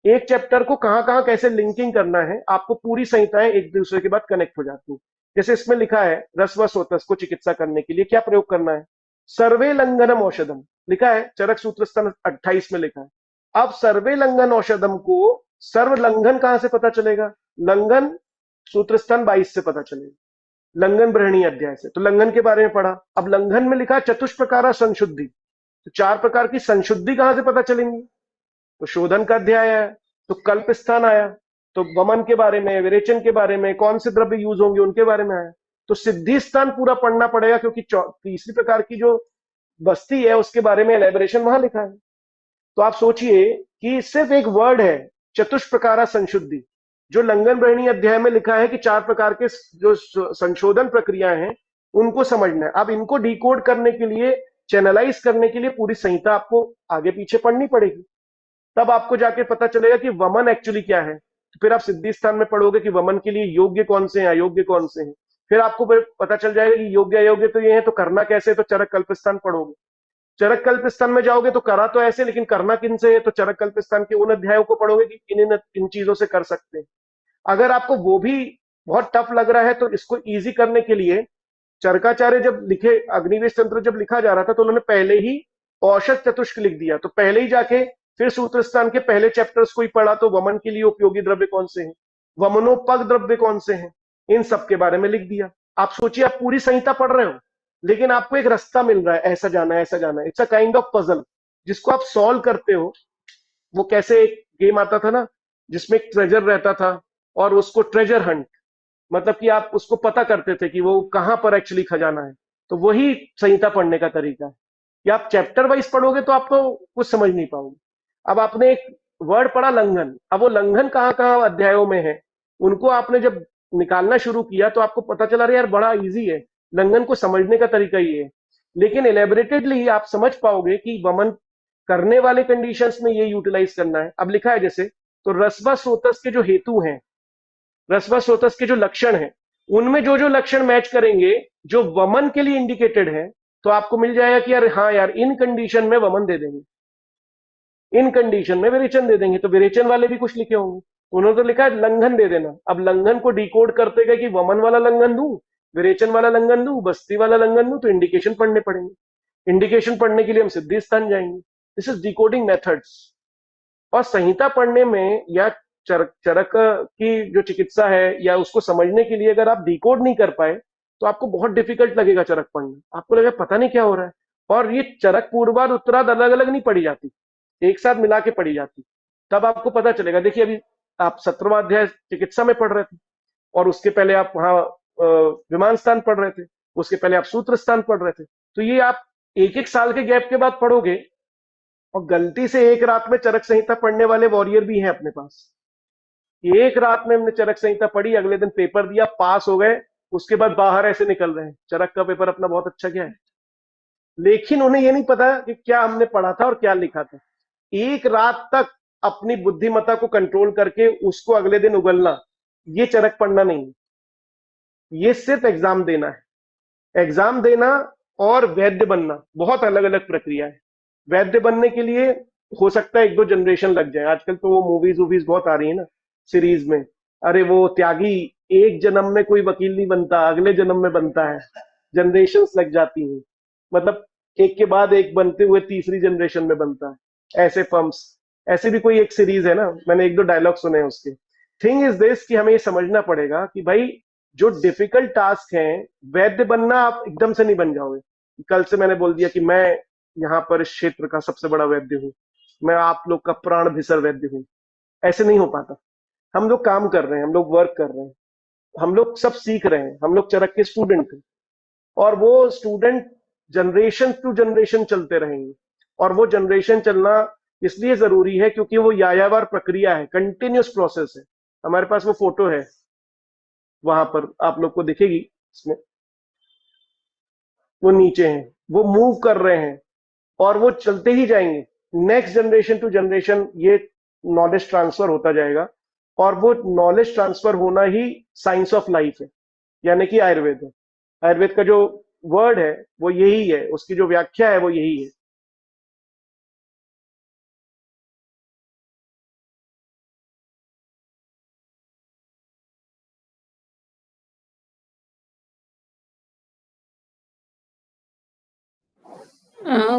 एक चैप्टर को कहां कहां कैसे लिंकिंग करना है, आपको पूरी संहिताएं एक दूसरे के बाद कनेक्ट हो जाती है। जैसे इसमें लिखा है रस व स्रोतस को चिकित्सा करने के लिए क्या प्रयोग करना है, सर्वे लंघनम औषधम लिखा है, चरक सूत्र स्तन 28 में लिखा है। अब सर्वे लंघन औषधम को सर्व लंघन कहां से पता चलेगा, लंघन सूत्र स्तन 22 से पता चलेगा, लंघन ब्रहणी अध्याय से। तो लंघन के बारे में पढ़ा। अब लंघन में लिखा है चतुष्प्रकारा संशुद्धि, तो 4 प्रकार की संशुद्धि कहां से पता चलेंगी, तो शोधन का अध्याय आया, तो कल्प स्थान आया, तो वमन के बारे में, विरेचन के बारे में, कौन से द्रव्य यूज होंगे उनके बारे में आया। तो सिद्धि स्थान पूरा पढ़ना पड़ेगा, क्योंकि तीसरी प्रकार की जो बस्ती है उसके बारे में एलेबरेशन वहां लिखा है। तो आप सोचिए कि सिर्फ एक वर्ड है चतुष्प्रकारा संशुद्धि, जो लंघन ब्रहणी अध्याय में लिखा है कि 4 प्रकार के जो संशोधन प्रक्रियाएं हैं उनको समझना है। अब इनको डिकोड करने के लिए, चैनलाइज करने के लिए पूरी संहिता आपको आगे पीछे पढ़नी पड़ेगी, तब आपको जाके पता चलेगा कि वमन एक्चुअली क्या है। तो फिर आप सिद्धि स्थान में पढ़ोगे कि वमन के लिए योग्य कौन से हैं, अयोग्य कौन से हैं। फिर आपको पता चल जाएगा कि योग्य अयोग्य तो ये है, तो करना कैसे, तो चरक कल्पस्थान पढ़ोगे। चरक कल्पस्थान में जाओगे तो करा तो ऐसे, लेकिन करना किन से है, तो चरक कल्पस्थान के उन अध्यायों को पढ़ोगे कि इन चीजों से कर सकते हैं। अगर आपको वो भी बहुत टफ लग रहा है, तो इसको इजी करने के लिए चरकाचार्य जब लिखे, अग्निवेश तंत्र जब लिखा जा रहा था, तो उन्होंने पहले ही औषध चतुष्क लिख दिया। तो पहले ही जाके फिर सूत्र स्थान के पहले चैप्टर्स को ही पढ़ा, तो वमन के लिए उपयोगी द्रव्य कौन से हैं, वमनोपग द्रव्य कौन से हैं, इन सब के बारे में लिख दिया। आप सोचिए, आप पूरी संहिता पढ़ रहे हो, लेकिन आपको एक रास्ता मिल रहा है, ऐसा जाना है, ऐसा जाना है। It's a kind of puzzle जिसको आप सॉल्व करते हो। वो कैसे, एक गेम आता था ना जिसमें एक ट्रेजर रहता था, और उसको ट्रेजर हंट, मतलब कि आप उसको पता करते थे कि वो कहां पर एक्चुअली खजाना है। तो वही संहिता पढ़ने का तरीका है कि आप चैप्टर वाइज पढ़ोगे तो आप तो कुछ समझ नहीं पाओगे। अब आपने एक वर्ड पढ़ा लंघन, अब वो लंघन कहाँ कहाँ अध्यायों में है, उनको आपने जब निकालना शुरू किया तो आपको पता चला यार बड़ा इजी है, लंघन को समझने का तरीका ये है। लेकिन एलेबोरेटेडली आप समझ पाओगे कि वमन करने वाले कंडीशंस में ये यूटिलाइज करना है। अब लिखा है जैसे, तो रसवा स्रोतस के जो हेतु हैं, रसवा स्रोतस के जो लक्षण हैं, उनमें जो जो लक्षण मैच करेंगे जो वमन के लिए इंडिकेटेड है, तो आपको मिल जाएगा कि यार हाँ यार, इन कंडीशन में वमन दे देंगे, इन कंडीशन में विरेचन दे देंगे। तो विरेचन वाले भी कुछ लिखे होंगे, उन्होंने तो लिखा है लंघन दे देना। अब लंघन को डिकोड करते गए कि वमन वाला लंघन दूं, विरेचन वाला लंघन दूं, बस्ती वाला लंघन दूं, तो इंडिकेशन पढ़ने पड़ेंगे। इंडिकेशन पढ़ने के लिए हम सिद्धि स्थान जाएंगे। This is decoding methods. और संहिता पढ़ने में या चरक की जो चिकित्सा है या उसको समझने के लिए अगर आप डिकोड नहीं कर पाए, तो आपको बहुत डिफिकल्ट लगेगा चरक पढ़ना। आपको लगेगा पता नहीं क्या हो रहा है। और ये चरक पूर्वाद उत्तराद अलग अलग नहीं पढ़ी जाती, एक साथ मिला के पढ़ी जाती। तब आपको पता चलेगा। देखिए, अभी आप 17वां अध्याय चिकित्सा में पढ़ रहे थे, और उसके पहले आप वहां विमान स्थान पढ़ रहे थे, उसके पहले आप सूत्र स्थान पढ़ रहे थे। तो ये आप एक एक साल के गैप के बाद पढ़ोगे। और गलती से एक रात में चरक संहिता पढ़ने वाले वॉरियर भी हैं अपने पास। एक रात में हमने चरक संहिता पढ़ी, अगले दिन पेपर दिया, पास हो गए, उसके बाद बाहर ऐसे निकल रहे हैं, चरक का पेपर अपना बहुत अच्छा गया है। लेकिन उन्हें ये नहीं पता कि क्या हमने पढ़ा था और क्या लिखा था। एक रात तक अपनी बुद्धिमत्ता को कंट्रोल करके उसको अगले दिन उगलना, ये चरक पढ़ना नहीं है। ये सिर्फ एग्जाम देना है। एग्जाम देना और वैद्य बनना बहुत अलग अलग प्रक्रिया है। वैद्य बनने के लिए हो सकता है एक दो जनरेशन लग जाए। आजकल तो वो मूवीज वूवीज बहुत आ रही है ना सीरीज में, अरे वो त्यागी एक जन्म में कोई वकील नहीं बनता, अगले जन्म में बनता है। जनरेशन लग जाती हैं, मतलब एक के बाद एक बनते हुए तीसरी जनरेशन में बनता है, ऐसे फर्म्स। ऐसे भी कोई एक सीरीज है ना, मैंने एक दो डायलॉग सुने हैं उसके। थिंग इज दिस कि हमें ये समझना पड़ेगा कि भाई जो डिफिकल्ट टास्क हैं, वैद्य बनना आप एकदम से नहीं बन जाओगे। कल से मैंने बोल दिया कि मैं यहाँ पर इस क्षेत्र का सबसे बड़ा वैद्य हूँ, मैं आप लोग का प्राण भिसर वैद्य हूँ, ऐसे नहीं हो पाता। हम लोग काम कर रहे हैं, हम लोग वर्क कर रहे हैं, हम लोग सब सीख रहे हैं, हम लोग चरक के स्टूडेंट हैं। और वो स्टूडेंट जनरेशन टू जनरेशन चलते रहेंगे। और वो जनरेशन चलना इसलिए जरूरी है क्योंकि वो यायावर प्रक्रिया है, कंटिन्यूस प्रोसेस है। हमारे पास वो फोटो है, वहां पर आप लोग को दिखेगी इसमें, वो नीचे हैं, वो मूव कर रहे हैं और वो चलते ही जाएंगे। नेक्स्ट जनरेशन टू जनरेशन ये नॉलेज ट्रांसफर होता जाएगा। और वो नॉलेज ट्रांसफर होना ही साइंस ऑफ लाइफ है, यानी कि आयुर्वेद है। आयुर्वेद का जो वर्ड है वो यही है, उसकी जो व्याख्या है वो यही है।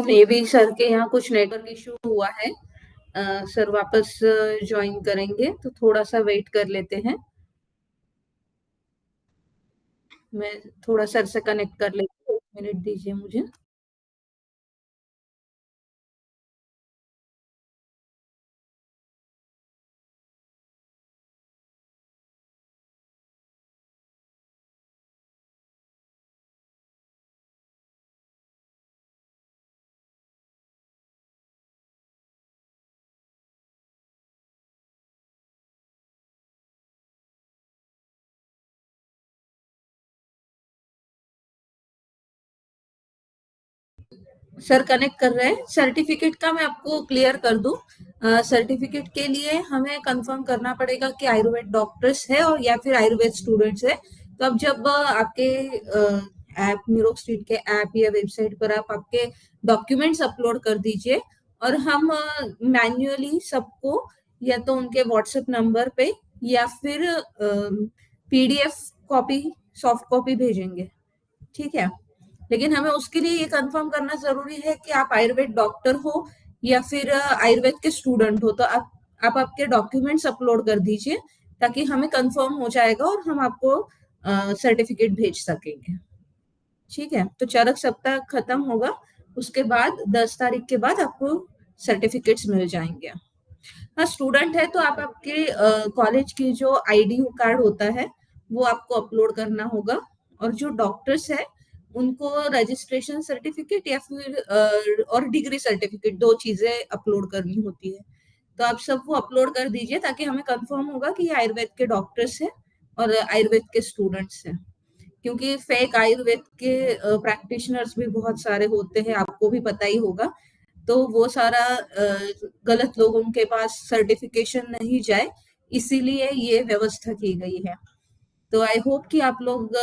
मे बी सर के यहाँ कुछ नेटवर्क इशू हुआ है। सर वापस ज्वाइन करेंगे, तो थोड़ा सा वेट कर लेते हैं। मैं थोड़ा सर से कनेक्ट कर लेती हूँ, 1 मिनट दीजिए मुझे। सर कनेक्ट कर रहे हैं। सर्टिफिकेट का मैं आपको क्लियर कर दूं। सर्टिफिकेट के लिए हमें कंफर्म करना पड़ेगा कि आयुर्वेद डॉक्टर्स है और या फिर आयुर्वेद स्टूडेंट्स है। तो अब जब आपके ऐप न्यूरो स्ट्रीट के ऐप या वेबसाइट पर आप आपके डॉक्यूमेंट्स अपलोड कर दीजिए, और हम मैन्युअली सबको या तो उनके व्हाट्सएप नंबर पे या फिर पीडीएफ कॉपी, सॉफ्ट कॉपी भेजेंगे, ठीक है। लेकिन हमें उसके लिए ये कंफर्म करना जरूरी है कि आप आयुर्वेद डॉक्टर हो या फिर आयुर्वेद के स्टूडेंट हो। तो आप आपके डॉक्यूमेंट्स अपलोड कर दीजिए ताकि हमें कंफर्म हो जाएगा और हम आपको सर्टिफिकेट भेज सकेंगे, ठीक है। तो चरक सप्ताह खत्म होगा, उसके बाद 10 तारीख के बाद आपको सर्टिफिकेट्स मिल जाएंगे। हाँ, स्टूडेंट है तो आप आपके कॉलेज की जो आईडी कार्ड होता है वो आपको अपलोड करना होगा। और जो डॉक्टर्स है उनको रजिस्ट्रेशन सर्टिफिकेट या फिर और डिग्री सर्टिफिकेट, दो चीजें अपलोड करनी होती है। तो आप सब वो अपलोड कर दीजिए ताकि हमें कंफर्म होगा कि ये आयुर्वेद के डॉक्टर्स हैं और आयुर्वेद के स्टूडेंट्स हैं। क्योंकि फेक आयुर्वेद के प्रैक्टिशनर्स भी बहुत सारे होते हैं, आपको भी पता ही होगा। तो वो सारा गलत लोग उनके पास सर्टिफिकेशन नहीं जाए, इसीलिए ये व्यवस्था की गई है। तो आई होप कि आप लोग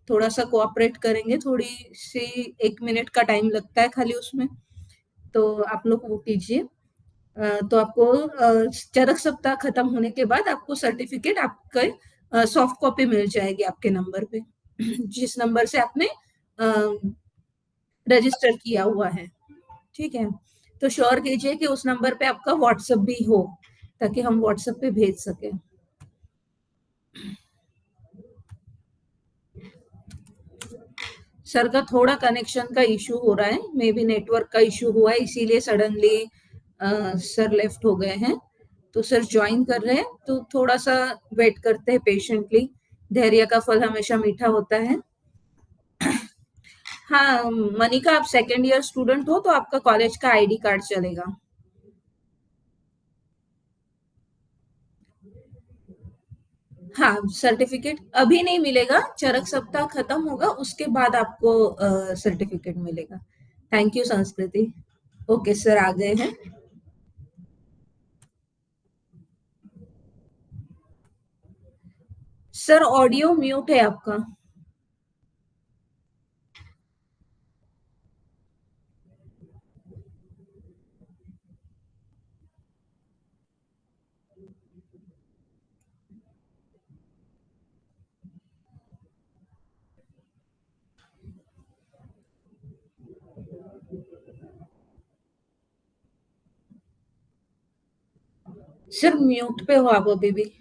थोड़ा सा कोऑपरेट करेंगे, थोड़ी सी 1 मिनट का टाइम लगता है खाली उसमें, तो आप लोग वो कीजिए। तो आपको चरक सप्ताह खत्म होने के बाद आपको सर्टिफिकेट आपके सॉफ्ट कॉपी मिल जाएगी आपके नंबर पे जिस नंबर से आपने रजिस्टर किया हुआ है, ठीक है। तो श्योर कीजिए कि उस नंबर पे आपका व्हाट्सएप भी हो ताकि हम व्हाट्सएप पे भेज सके। सर का थोड़ा कनेक्शन का इशू हो रहा है, मे बी नेटवर्क का इशू हुआ है, इसीलिए सडनली सर लेफ्ट हो गए हैं। तो सर ज्वाइन कर रहे हैं, तो थोड़ा सा वेट करते हैं पेशेंटली। धैर्य का फल हमेशा मीठा होता है। हाँ मनिका, आप सेकेंड ईयर स्टूडेंट हो तो आपका कॉलेज का आईडी कार्ड चलेगा। हाँ, सर्टिफिकेट अभी नहीं मिलेगा, चरक सप्ताह खत्म होगा उसके बाद आपको सर्टिफिकेट मिलेगा। थैंक यू संस्कृति। ओके सर, आ गए हैं। सर ऑडियो म्यूट है आपका। सर म्यूट पे हो आप अभी भी।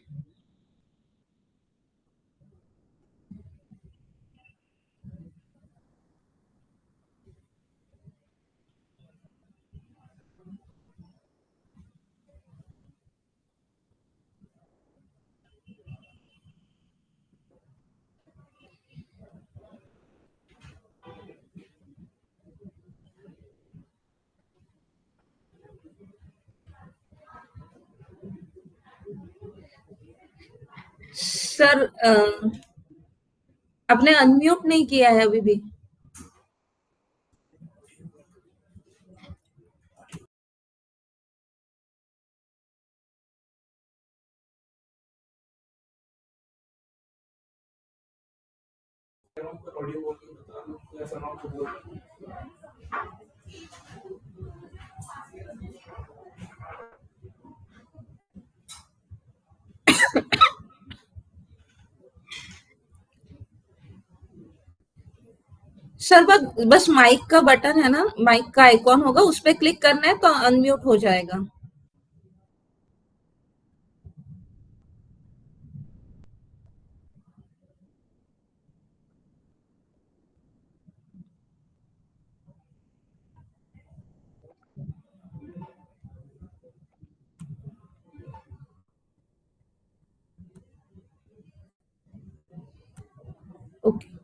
सर आपने अनम्यूट नहीं किया है अभी भी। सर बस माइक का बटन है ना, माइक का आइकॉन होगा, उस पर क्लिक करना है तो अनम्यूट हो जाएगा। ओके।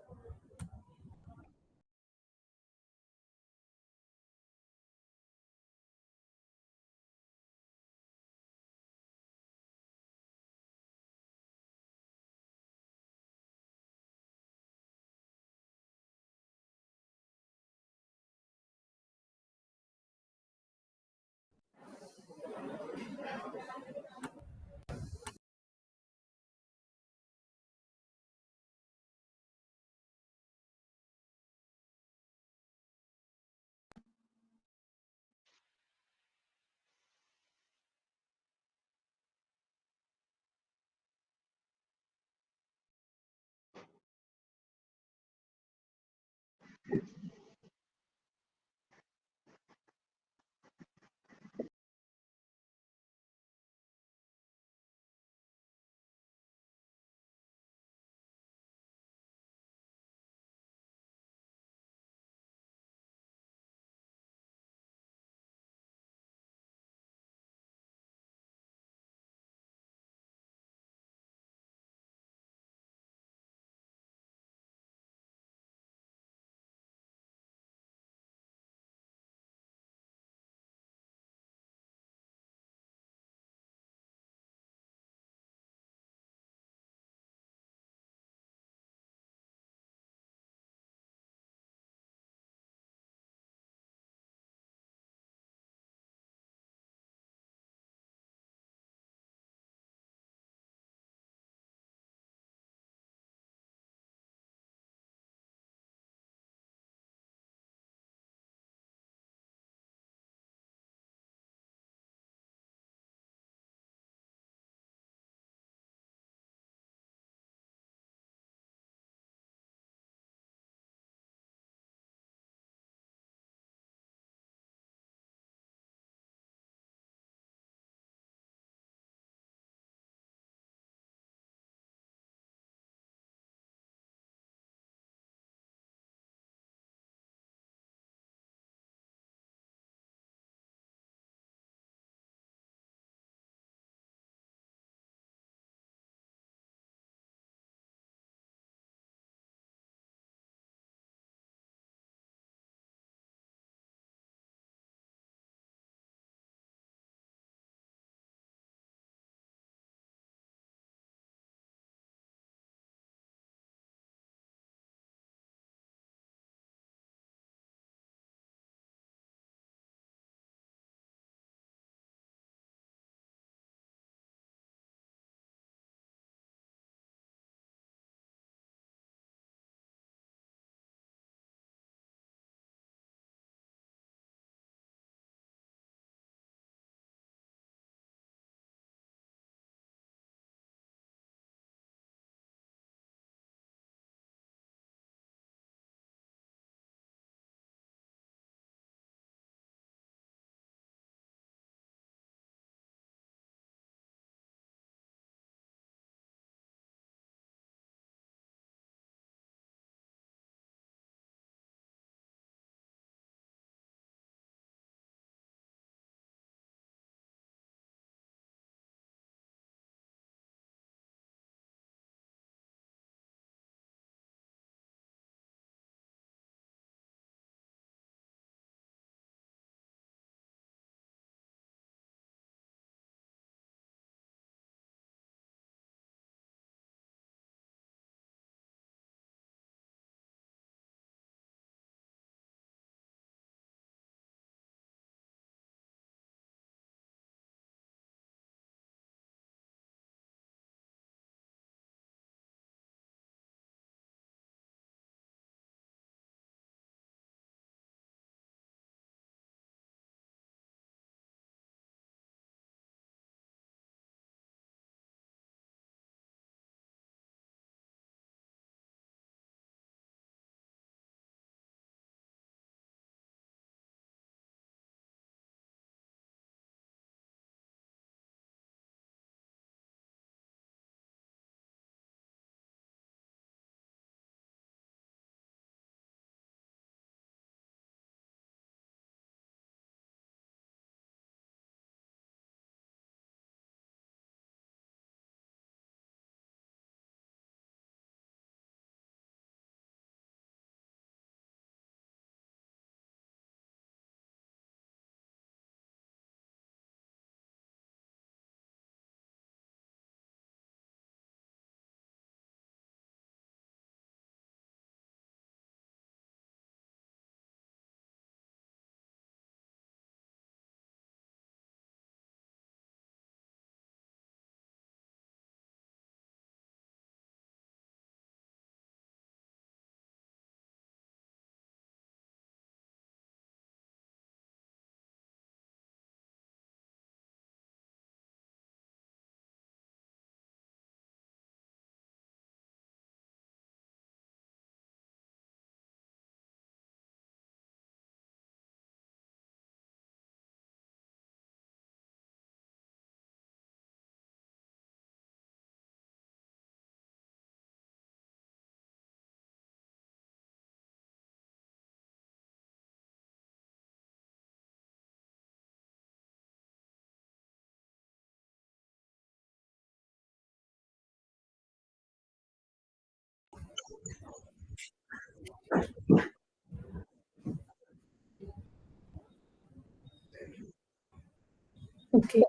ओके।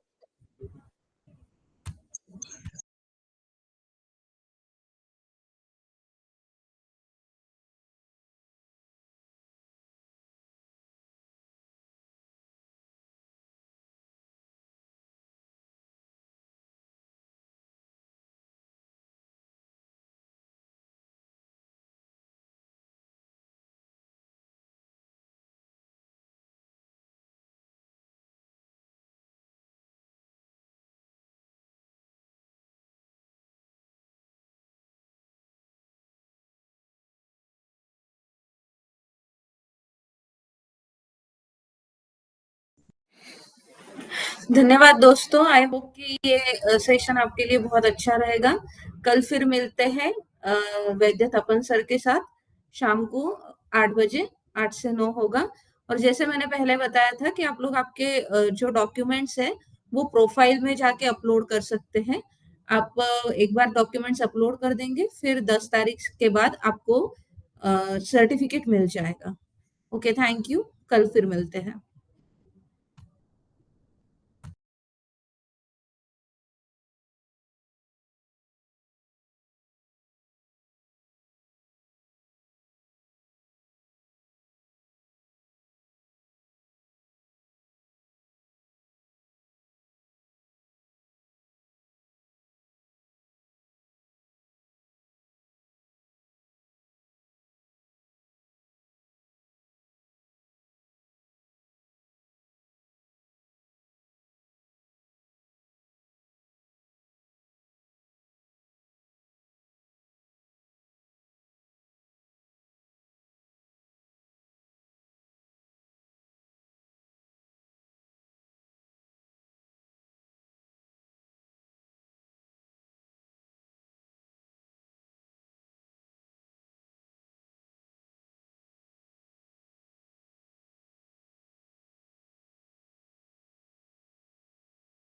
धन्यवाद दोस्तों, आई होप कि ये सेशन आपके लिए बहुत अच्छा रहेगा। कल फिर मिलते हैं वैद्य तपन सर के साथ शाम को 8 बजे, 8 से 9 होगा। और जैसे मैंने पहले बताया था कि आप लोग आपके जो डॉक्यूमेंट्स है वो प्रोफाइल में जाके अपलोड कर सकते हैं। आप एक बार डॉक्यूमेंट्स अपलोड कर देंगे, फिर 10 तारीख के बाद आपको सर्टिफिकेट मिल जाएगा। ओके, थैंक यू, कल फिर मिलते हैं।